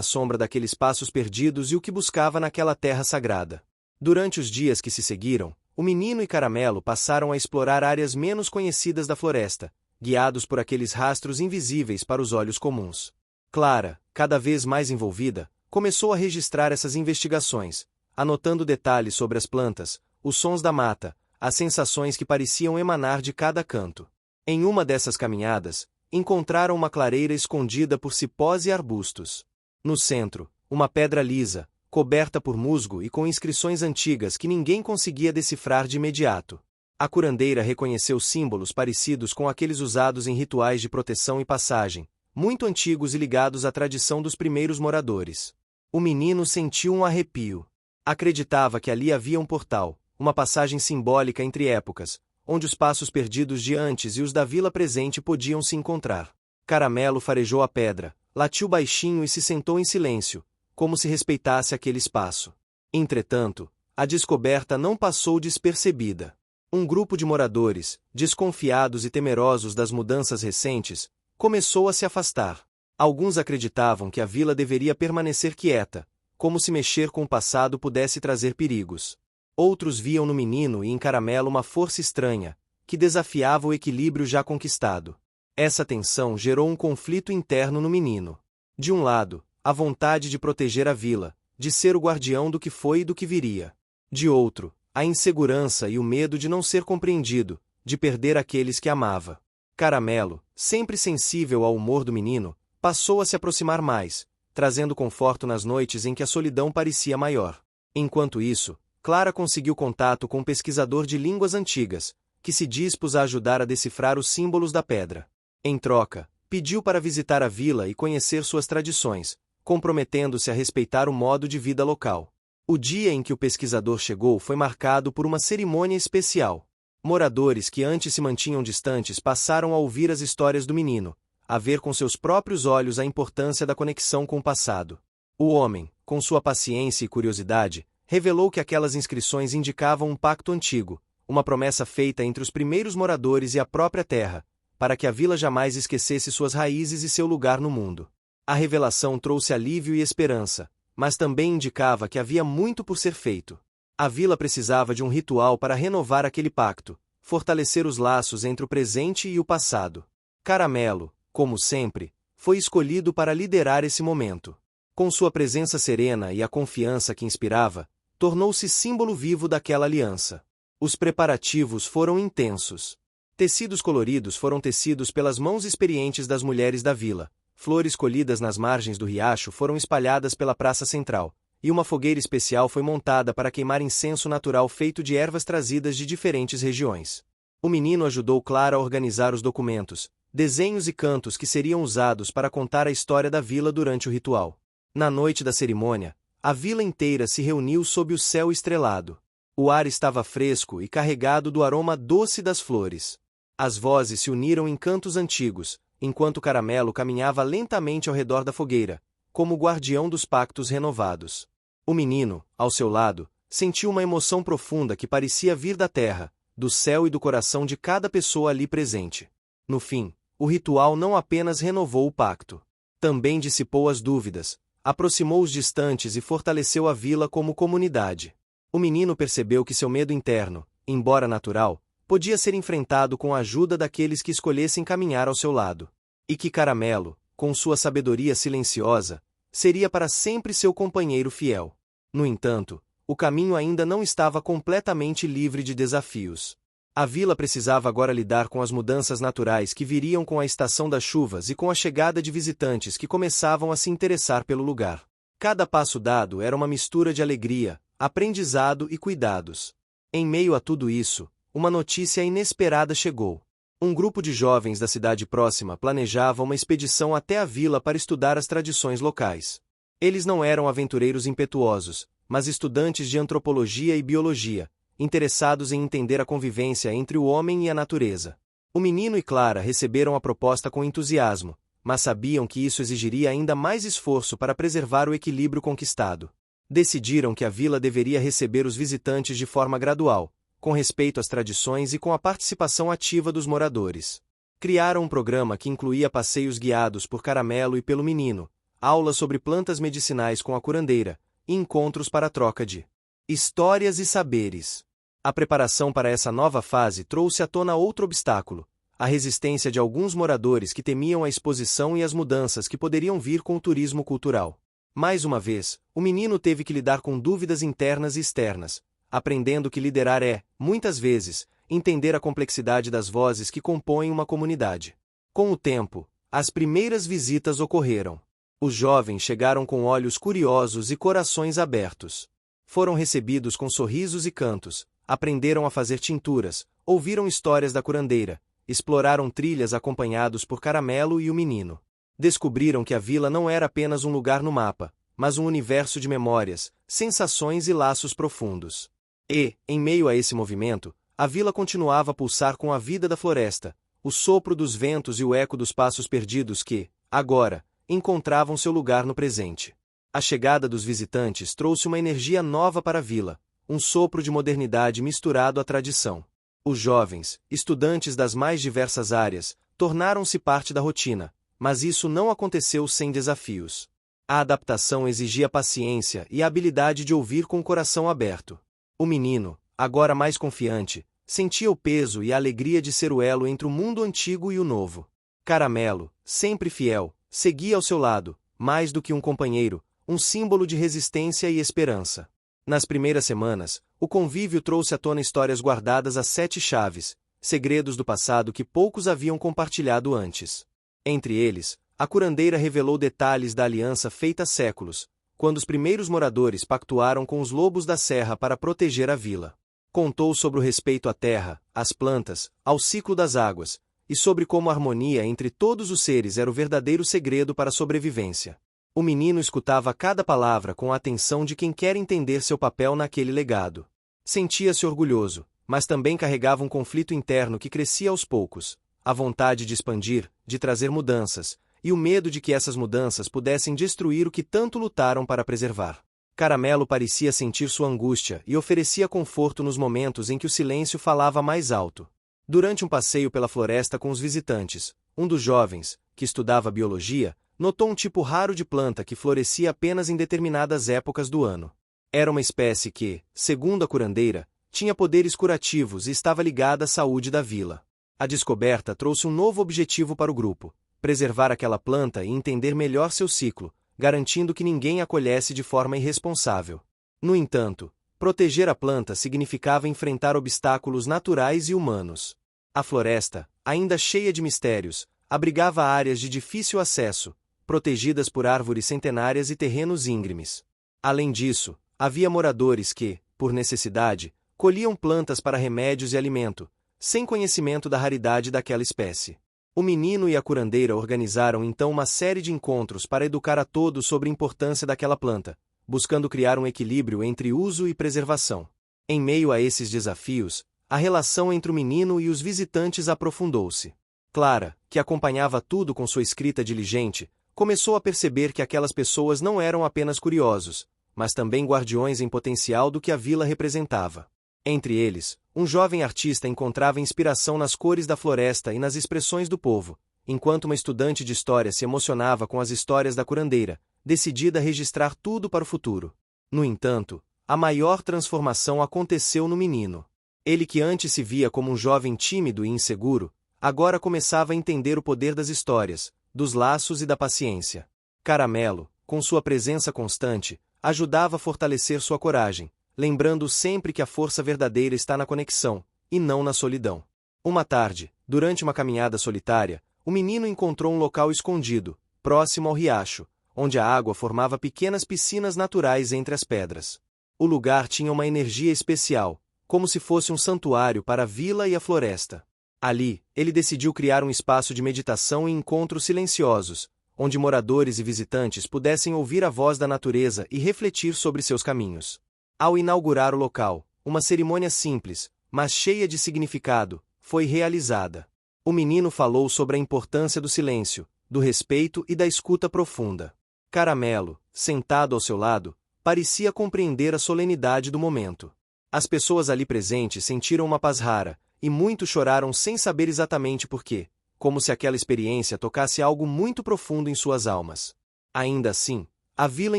sombra daqueles passos perdidos e o que buscava naquela terra sagrada. Durante os dias que se seguiram, o menino e Caramelo passaram a explorar áreas menos conhecidas da floresta, guiados por aqueles rastros invisíveis para os olhos comuns. Clara, cada vez mais envolvida, começou a registrar essas investigações, anotando detalhes sobre as plantas, os sons da mata, as sensações que pareciam emanar de cada canto. Em uma dessas caminhadas, encontraram uma clareira escondida por cipós e arbustos. No centro, uma pedra lisa, coberta por musgo e com inscrições antigas que ninguém conseguia decifrar de imediato. A curandeira reconheceu símbolos parecidos com aqueles usados em rituais de proteção e passagem, muito antigos e ligados à tradição dos primeiros moradores. O menino sentiu um arrepio. Acreditava que ali havia um portal, uma passagem simbólica entre épocas, onde os passos perdidos de antes e os da vila presente podiam se encontrar. Caramelo farejou a pedra, latiu baixinho e se sentou em silêncio, como se respeitasse aquele espaço. Entretanto, a descoberta não passou despercebida. Um grupo de moradores, desconfiados e temerosos das mudanças recentes, começou a se afastar. Alguns acreditavam que a vila deveria permanecer quieta, como se mexer com o passado pudesse trazer perigos. Outros viam no menino e em Caramelo uma força estranha, que desafiava o equilíbrio já conquistado. Essa tensão gerou um conflito interno no menino. De um lado, a vontade de proteger a vila, de ser o guardião do que foi e do que viria. De outro, a insegurança e o medo de não ser compreendido, de perder aqueles que amava. Caramelo, sempre sensível ao humor do menino, passou a se aproximar mais, trazendo conforto nas noites em que a solidão parecia maior. Enquanto isso, Clara conseguiu contato com um pesquisador de línguas antigas, que se dispôs a ajudar a decifrar os símbolos da pedra. Em troca, pediu para visitar a vila e conhecer suas tradições, comprometendo-se a respeitar o modo de vida local. O dia em que o pesquisador chegou foi marcado por uma cerimônia especial. Moradores que antes se mantinham distantes passaram a ouvir as histórias do menino, a ver com seus próprios olhos a importância da conexão com o passado. O homem, com sua paciência e curiosidade, revelou que aquelas inscrições indicavam um pacto antigo, uma promessa feita entre os primeiros moradores e a própria terra, para que a vila jamais esquecesse suas raízes e seu lugar no mundo. A revelação trouxe alívio e esperança, mas também indicava que havia muito por ser feito. A vila precisava de um ritual para renovar aquele pacto, fortalecer os laços entre o presente e o passado. Caramelo, como sempre, foi escolhido para liderar esse momento. Com sua presença serena e a confiança que inspirava, tornou-se símbolo vivo daquela aliança. Os preparativos foram intensos. Tecidos coloridos foram tecidos pelas mãos experientes das mulheres da vila, flores colhidas nas margens do riacho foram espalhadas pela praça central, e uma fogueira especial foi montada para queimar incenso natural feito de ervas trazidas de diferentes regiões. O menino ajudou Clara a organizar os documentos, desenhos e cantos que seriam usados para contar a história da vila durante o ritual. Na noite da cerimônia, a vila inteira se reuniu sob o céu estrelado. O ar estava fresco e carregado do aroma doce das flores. As vozes se uniram em cantos antigos, enquanto Caramelo caminhava lentamente ao redor da fogueira, como guardião dos pactos renovados. O menino, ao seu lado, sentiu uma emoção profunda que parecia vir da terra, do céu e do coração de cada pessoa ali presente. No fim, o ritual não apenas renovou o pacto, também dissipou as dúvidas, aproximou os distantes e fortaleceu a vila como comunidade. O menino percebeu que seu medo interno, embora natural, podia ser enfrentado com a ajuda daqueles que escolhessem caminhar ao seu lado. E que Caramelo, com sua sabedoria silenciosa, seria para sempre seu companheiro fiel. No entanto, o caminho ainda não estava completamente livre de desafios. A vila precisava agora lidar com as mudanças naturais que viriam com a estação das chuvas e com a chegada de visitantes que começavam a se interessar pelo lugar. Cada passo dado era uma mistura de alegria, aprendizado e cuidados. Em meio a tudo isso, uma notícia inesperada chegou. Um grupo de jovens da cidade próxima planejava uma expedição até a vila para estudar as tradições locais. Eles não eram aventureiros impetuosos, mas estudantes de antropologia e biologia, interessados em entender a convivência entre o homem e a natureza. O menino e Clara receberam a proposta com entusiasmo, mas sabiam que isso exigiria ainda mais esforço para preservar o equilíbrio conquistado. Decidiram que a vila deveria receber os visitantes de forma gradual, com respeito às tradições e com a participação ativa dos moradores. Criaram um programa que incluía passeios guiados por Caramelo e pelo menino, aulas sobre plantas medicinais com a curandeira, e encontros para a troca de histórias e saberes. A preparação para essa nova fase trouxe à tona outro obstáculo: a resistência de alguns moradores que temiam a exposição e as mudanças que poderiam vir com o turismo cultural. Mais uma vez, o menino teve que lidar com dúvidas internas e externas, aprendendo que liderar é, muitas vezes, entender a complexidade das vozes que compõem uma comunidade. Com o tempo, as primeiras visitas ocorreram. Os jovens chegaram com olhos curiosos e corações abertos. Foram recebidos com sorrisos e cantos, aprenderam a fazer tinturas, ouviram histórias da curandeira, exploraram trilhas acompanhados por Caramelo e o menino. Descobriram que a vila não era apenas um lugar no mapa, mas um universo de memórias, sensações e laços profundos. E, em meio a esse movimento, a vila continuava a pulsar com a vida da floresta, o sopro dos ventos e o eco dos passos perdidos que, agora, encontravam seu lugar no presente. A chegada dos visitantes trouxe uma energia nova para a vila, um sopro de modernidade misturado à tradição. Os jovens, estudantes das mais diversas áreas, tornaram-se parte da rotina, mas isso não aconteceu sem desafios. A adaptação exigia paciência e a habilidade de ouvir com o coração aberto. O menino, agora mais confiante, sentia o peso e a alegria de ser o elo entre o mundo antigo e o novo. Caramelo, sempre fiel, seguia ao seu lado, mais do que um companheiro, um símbolo de resistência e esperança. Nas primeiras semanas, o convívio trouxe à tona histórias guardadas a 7 chaves, segredos do passado que poucos haviam compartilhado antes. Entre eles, a curandeira revelou detalhes da aliança feita há séculos, quando os primeiros moradores pactuaram com os lobos da serra para proteger a vila. Contou sobre o respeito à terra, às plantas, ao ciclo das águas, e sobre como a harmonia entre todos os seres era o verdadeiro segredo para a sobrevivência. O menino escutava cada palavra com a atenção de quem quer entender seu papel naquele legado. Sentia-se orgulhoso, mas também carregava um conflito interno que crescia aos poucos, a vontade de expandir, de trazer mudanças, e o medo de que essas mudanças pudessem destruir o que tanto lutaram para preservar. Caramelo parecia sentir sua angústia e oferecia conforto nos momentos em que o silêncio falava mais alto. Durante um passeio pela floresta com os visitantes, um dos jovens, que estudava biologia, notou um tipo raro de planta que florescia apenas em determinadas épocas do ano. Era uma espécie que, segundo a curandeira, tinha poderes curativos e estava ligada à saúde da vila. A descoberta trouxe um novo objetivo para o grupo: preservar aquela planta e entender melhor seu ciclo, garantindo que ninguém a colhesse de forma irresponsável. No entanto, proteger a planta significava enfrentar obstáculos naturais e humanos. A floresta, ainda cheia de mistérios, abrigava áreas de difícil acesso, protegidas por árvores centenárias e terrenos íngremes. Além disso, havia moradores que, por necessidade, colhiam plantas para remédios e alimento, sem conhecimento da raridade daquela espécie. O menino e a curandeira organizaram então uma série de encontros para educar a todos sobre a importância daquela planta, buscando criar um equilíbrio entre uso e preservação. Em meio a esses desafios, a relação entre o menino e os visitantes aprofundou-se. Clara, que acompanhava tudo com sua escrita diligente, começou a perceber que aquelas pessoas não eram apenas curiosos, mas também guardiões em potencial do que a vila representava. Entre eles, um jovem artista encontrava inspiração nas cores da floresta e nas expressões do povo, enquanto uma estudante de história se emocionava com as histórias da curandeira, decidida a registrar tudo para o futuro. No entanto, a maior transformação aconteceu no menino. Ele, que antes se via como um jovem tímido e inseguro, agora começava a entender o poder das histórias, dos laços e da paciência. Caramelo, com sua presença constante, ajudava a fortalecer sua coragem, lembrando sempre que a força verdadeira está na conexão, e não na solidão. Uma tarde, durante uma caminhada solitária, o menino encontrou um local escondido, próximo ao riacho, onde a água formava pequenas piscinas naturais entre as pedras. O lugar tinha uma energia especial, como se fosse um santuário para a vila e a floresta. Ali, ele decidiu criar um espaço de meditação e encontros silenciosos, onde moradores e visitantes pudessem ouvir a voz da natureza e refletir sobre seus caminhos. Ao inaugurar o local, uma cerimônia simples, mas cheia de significado, foi realizada. O menino falou sobre a importância do silêncio, do respeito e da escuta profunda. Caramelo, sentado ao seu lado, parecia compreender a solenidade do momento. As pessoas ali presentes sentiram uma paz rara, e muitos choraram sem saber exatamente por quê, como se aquela experiência tocasse algo muito profundo em suas almas. Ainda assim, a vila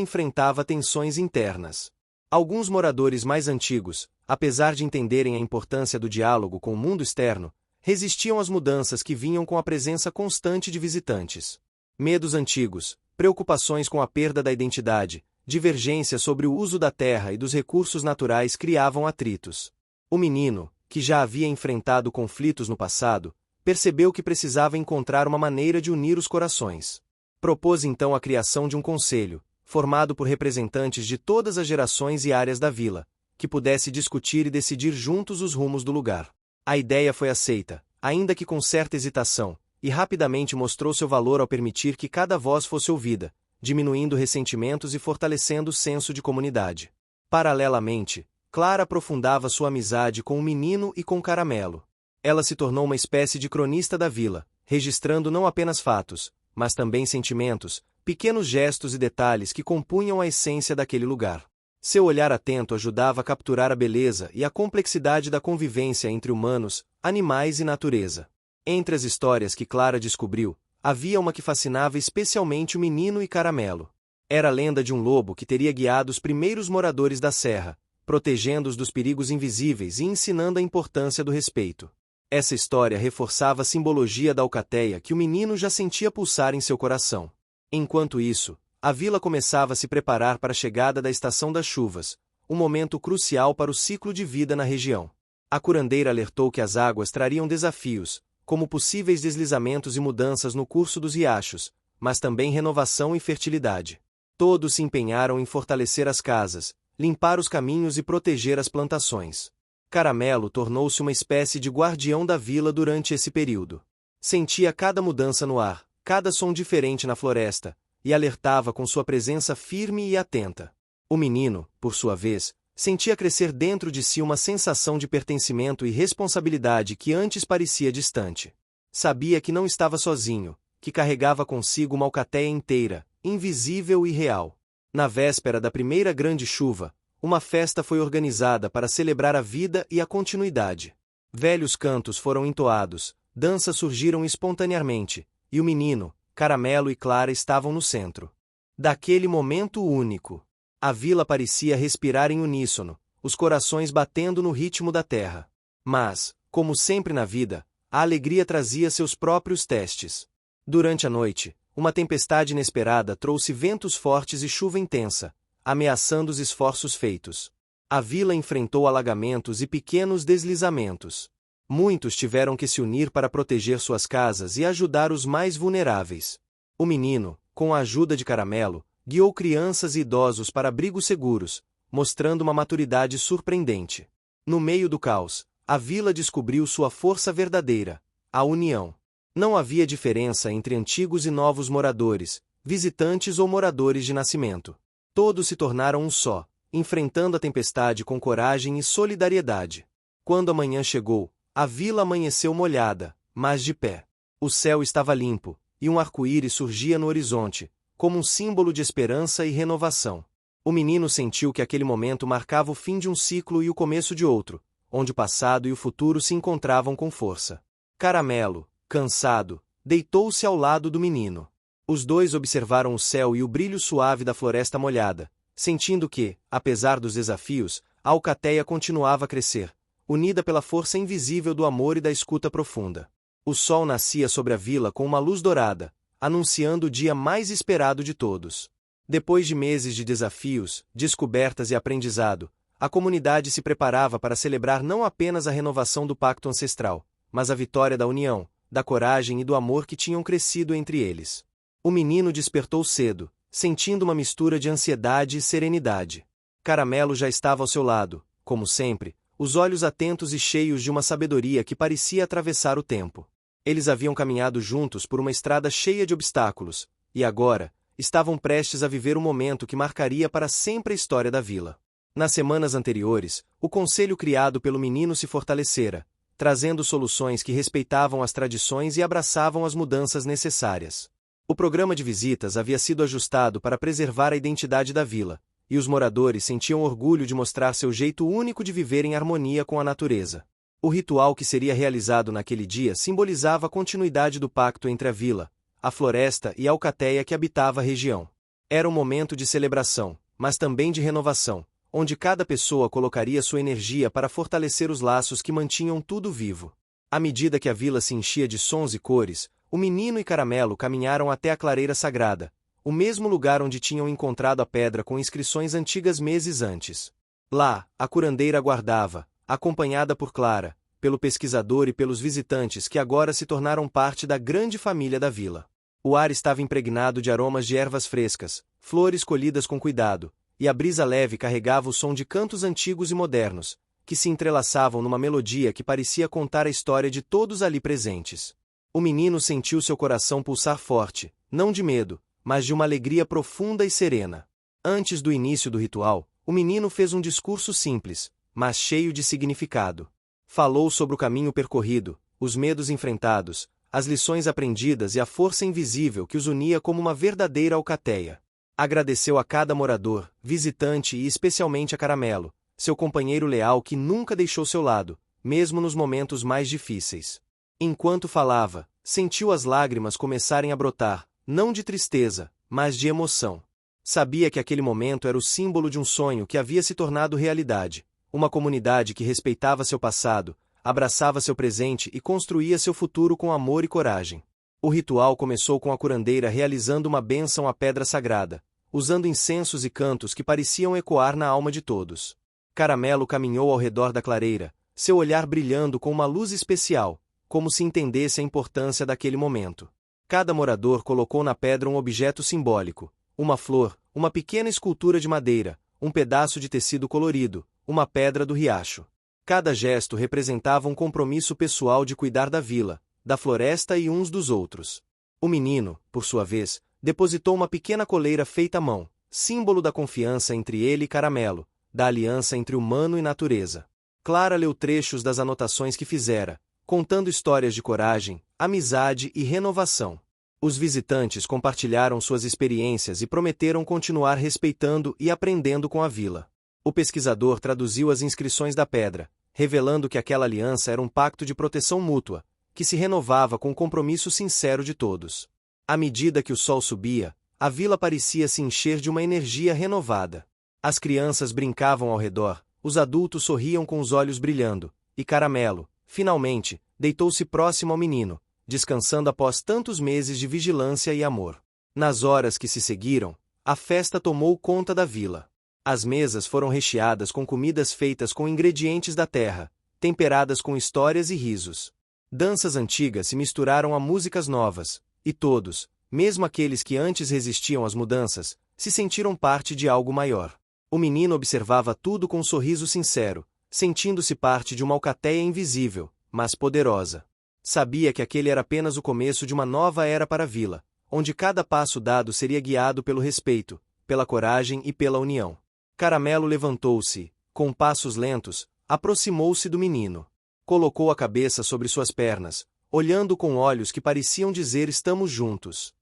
enfrentava tensões internas. Alguns moradores mais antigos, apesar de entenderem a importância do diálogo com o mundo externo, resistiam às mudanças que vinham com a presença constante de visitantes. Medos antigos, preocupações com a perda da identidade, divergências sobre o uso da terra e dos recursos naturais criavam atritos. O menino, que já havia enfrentado conflitos no passado, percebeu que precisava encontrar uma maneira de unir os corações. Propôs então a criação de um conselho, formado por representantes de todas as gerações e áreas da vila, que pudesse discutir e decidir juntos os rumos do lugar. A ideia foi aceita, ainda que com certa hesitação, e rapidamente mostrou seu valor ao permitir que cada voz fosse ouvida, diminuindo ressentimentos e fortalecendo o senso de comunidade. Paralelamente, Clara aprofundava sua amizade com o menino e com Caramelo. Ela se tornou uma espécie de cronista da vila, registrando não apenas fatos, mas também sentimentos, pequenos gestos e detalhes que compunham a essência daquele lugar. Seu olhar atento ajudava a capturar a beleza e a complexidade da convivência entre humanos, animais e natureza. Entre as histórias que Clara descobriu, havia uma que fascinava especialmente o menino e Caramelo. Era a lenda de um lobo que teria guiado os primeiros moradores da serra, protegendo-os dos perigos invisíveis e ensinando a importância do respeito. Essa história reforçava a simbologia da alcateia que o menino já sentia pulsar em seu coração. Enquanto isso, a vila começava a se preparar para a chegada da estação das chuvas, um momento crucial para o ciclo de vida na região. A curandeira alertou que as águas trariam desafios, como possíveis deslizamentos e mudanças no curso dos riachos, mas também renovação e fertilidade. Todos se empenharam em fortalecer as casas, limpar os caminhos e proteger as plantações. Caramelo tornou-se uma espécie de guardião da vila durante esse período. Sentia cada mudança no ar, cada som diferente na floresta, e alertava com sua presença firme e atenta. O menino, por sua vez, sentia crescer dentro de si uma sensação de pertencimento e responsabilidade que antes parecia distante. Sabia que não estava sozinho, que carregava consigo uma alcateia inteira, invisível e real. Na véspera da primeira grande chuva, uma festa foi organizada para celebrar a vida e a continuidade. Velhos cantos foram entoados, danças surgiram espontaneamente, e o menino, Caramelo e Clara estavam no centro. Daquele momento único, a vila parecia respirar em uníssono, os corações batendo no ritmo da terra. Mas, como sempre na vida, a alegria trazia seus próprios testes. Durante a noite, uma tempestade inesperada trouxe ventos fortes e chuva intensa, ameaçando os esforços feitos. A vila enfrentou alagamentos e pequenos deslizamentos. Muitos tiveram que se unir para proteger suas casas e ajudar os mais vulneráveis. O menino, com a ajuda de Caramelo, guiou crianças e idosos para abrigos seguros, mostrando uma maturidade surpreendente. No meio do caos, a vila descobriu sua força verdadeira, a união. Não havia diferença entre antigos e novos moradores, visitantes ou moradores de nascimento. Todos se tornaram um só, enfrentando a tempestade com coragem e solidariedade. Quando a manhã chegou, a vila amanheceu molhada, mas de pé. O céu estava limpo, e um arco-íris surgia no horizonte, como um símbolo de esperança e renovação. O menino sentiu que aquele momento marcava o fim de um ciclo e o começo de outro, onde o passado e o futuro se encontravam com força. Caramelo, cansado, deitou-se ao lado do menino. Os dois observaram o céu e o brilho suave da floresta molhada, sentindo que, apesar dos desafios, a alcateia continuava a crescer, unida pela força invisível do amor e da escuta profunda. O sol nascia sobre a vila com uma luz dourada, anunciando o dia mais esperado de todos. Depois de meses de desafios, descobertas e aprendizado, A comunidade se preparava para celebrar não apenas a renovação do pacto ancestral, mas a vitória da união, da coragem e do amor que tinham crescido entre eles. O menino despertou cedo, sentindo uma mistura de ansiedade e serenidade. Caramelo já estava ao seu lado, como sempre, os olhos atentos e cheios de uma sabedoria que parecia atravessar o tempo. Eles haviam caminhado juntos por uma estrada cheia de obstáculos, e agora, estavam prestes a viver um momento que marcaria para sempre a história da vila. Nas semanas anteriores, o conselho criado pelo menino se fortalecera, trazendo soluções que respeitavam as tradições e abraçavam as mudanças necessárias. O programa de visitas havia sido ajustado para preservar a identidade da vila, e os moradores sentiam orgulho de mostrar seu jeito único de viver em harmonia com a natureza. O ritual que seria realizado naquele dia simbolizava a continuidade do pacto entre a vila, a floresta e a alcateia que habitava a região. Era um momento de celebração, mas também de renovação, onde cada pessoa colocaria sua energia para fortalecer os laços que mantinham tudo vivo. À medida que a vila se enchia de sons e cores, o menino e Caramelo caminharam até a clareira sagrada, o mesmo lugar onde tinham encontrado a pedra com inscrições antigas meses antes. Lá, a curandeira aguardava, acompanhada por Clara, pelo pesquisador e pelos visitantes que agora se tornaram parte da grande família da vila. O ar estava impregnado de aromas de ervas frescas, flores colhidas com cuidado, e a brisa leve carregava o som de cantos antigos e modernos, que se entrelaçavam numa melodia que parecia contar a história de todos ali presentes. O menino sentiu seu coração pulsar forte, não de medo, mas de uma alegria profunda e serena. Antes do início do ritual, o menino fez um discurso simples, mas cheio de significado. Falou sobre o caminho percorrido, os medos enfrentados, as lições aprendidas e a força invisível que os unia como uma verdadeira alcateia. Agradeceu a cada morador, visitante e especialmente a Caramelo, seu companheiro leal que nunca deixou seu lado, mesmo nos momentos mais difíceis. Enquanto falava, sentiu as lágrimas começarem a brotar, não de tristeza, mas de emoção. Sabia que aquele momento era o símbolo de um sonho que havia se tornado realidade, uma comunidade que respeitava seu passado, abraçava seu presente e construía seu futuro com amor e coragem. O ritual começou com a curandeira realizando uma bênção à pedra sagrada, usando incensos e cantos que pareciam ecoar na alma de todos. Caramelo caminhou ao redor da clareira, seu olhar brilhando com uma luz especial, como se entendesse a importância daquele momento. Cada morador colocou na pedra um objeto simbólico, uma flor, uma pequena escultura de madeira, um pedaço de tecido colorido, uma pedra do riacho. Cada gesto representava um compromisso pessoal de cuidar da vila, da floresta e uns dos outros. O menino, por sua vez, depositou uma pequena coleira feita à mão, símbolo da confiança entre ele e Caramelo, da aliança entre humano e natureza. Clara leu trechos das anotações que fizera, contando histórias de coragem, amizade e renovação. Os visitantes compartilharam suas experiências e prometeram continuar respeitando e aprendendo com a vila. O pesquisador traduziu as inscrições da pedra, revelando que aquela aliança era um pacto de proteção mútua, que se renovava com o compromisso sincero de todos. À medida que o sol subia, a vila parecia se encher de uma energia renovada. As crianças brincavam ao redor, os adultos sorriam com os olhos brilhando, e Caramelo, finalmente, deitou-se próximo ao menino, descansando após tantos meses de vigilância e amor. Nas horas que se seguiram, a festa tomou conta da vila. As mesas foram recheadas com comidas feitas com ingredientes da terra, temperadas com histórias e risos. Danças antigas se misturaram a músicas novas, e todos, mesmo aqueles que antes resistiam às mudanças, se sentiram parte de algo maior. O menino observava tudo com um sorriso sincero, sentindo-se parte de uma alcateia invisível, mas poderosa. Sabia que aquele era apenas o começo de uma nova era para a vila, onde cada passo dado seria guiado pelo respeito, pela coragem e pela união. Caramelo levantou-se, com passos lentos, aproximou-se do menino. Colocou a cabeça sobre suas pernas, olhando com olhos que pareciam dizer estamos juntos.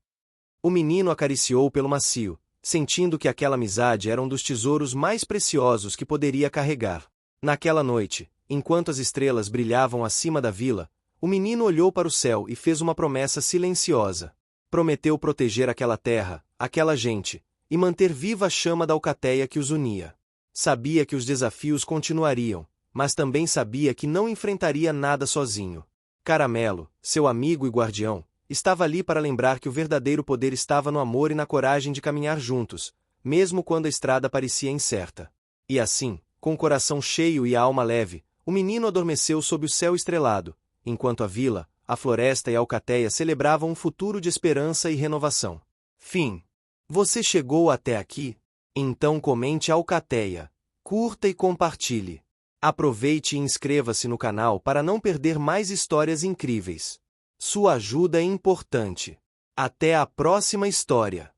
O menino acariciou pelo macio, sentindo que aquela amizade era um dos tesouros mais preciosos que poderia carregar. Naquela noite, enquanto as estrelas brilhavam acima da vila, o menino olhou para o céu e fez uma promessa silenciosa. Prometeu proteger aquela terra, aquela gente, e manter viva a chama da alcateia que os unia. Sabia que os desafios continuariam, mas também sabia que não enfrentaria nada sozinho. Caramelo, seu amigo e guardião, estava ali para lembrar que o verdadeiro poder estava no amor e na coragem de caminhar juntos, mesmo quando a estrada parecia incerta. E assim, Com coração cheio e a alma leve, o menino adormeceu sob o céu estrelado, enquanto a vila, a floresta e a alcateia celebravam um futuro de esperança e renovação. Fim. Você chegou até aqui? Então comente Alcateia, curta e compartilhe. Aproveite e inscreva-se no canal para não perder mais histórias incríveis. Sua ajuda é importante. Até a próxima história!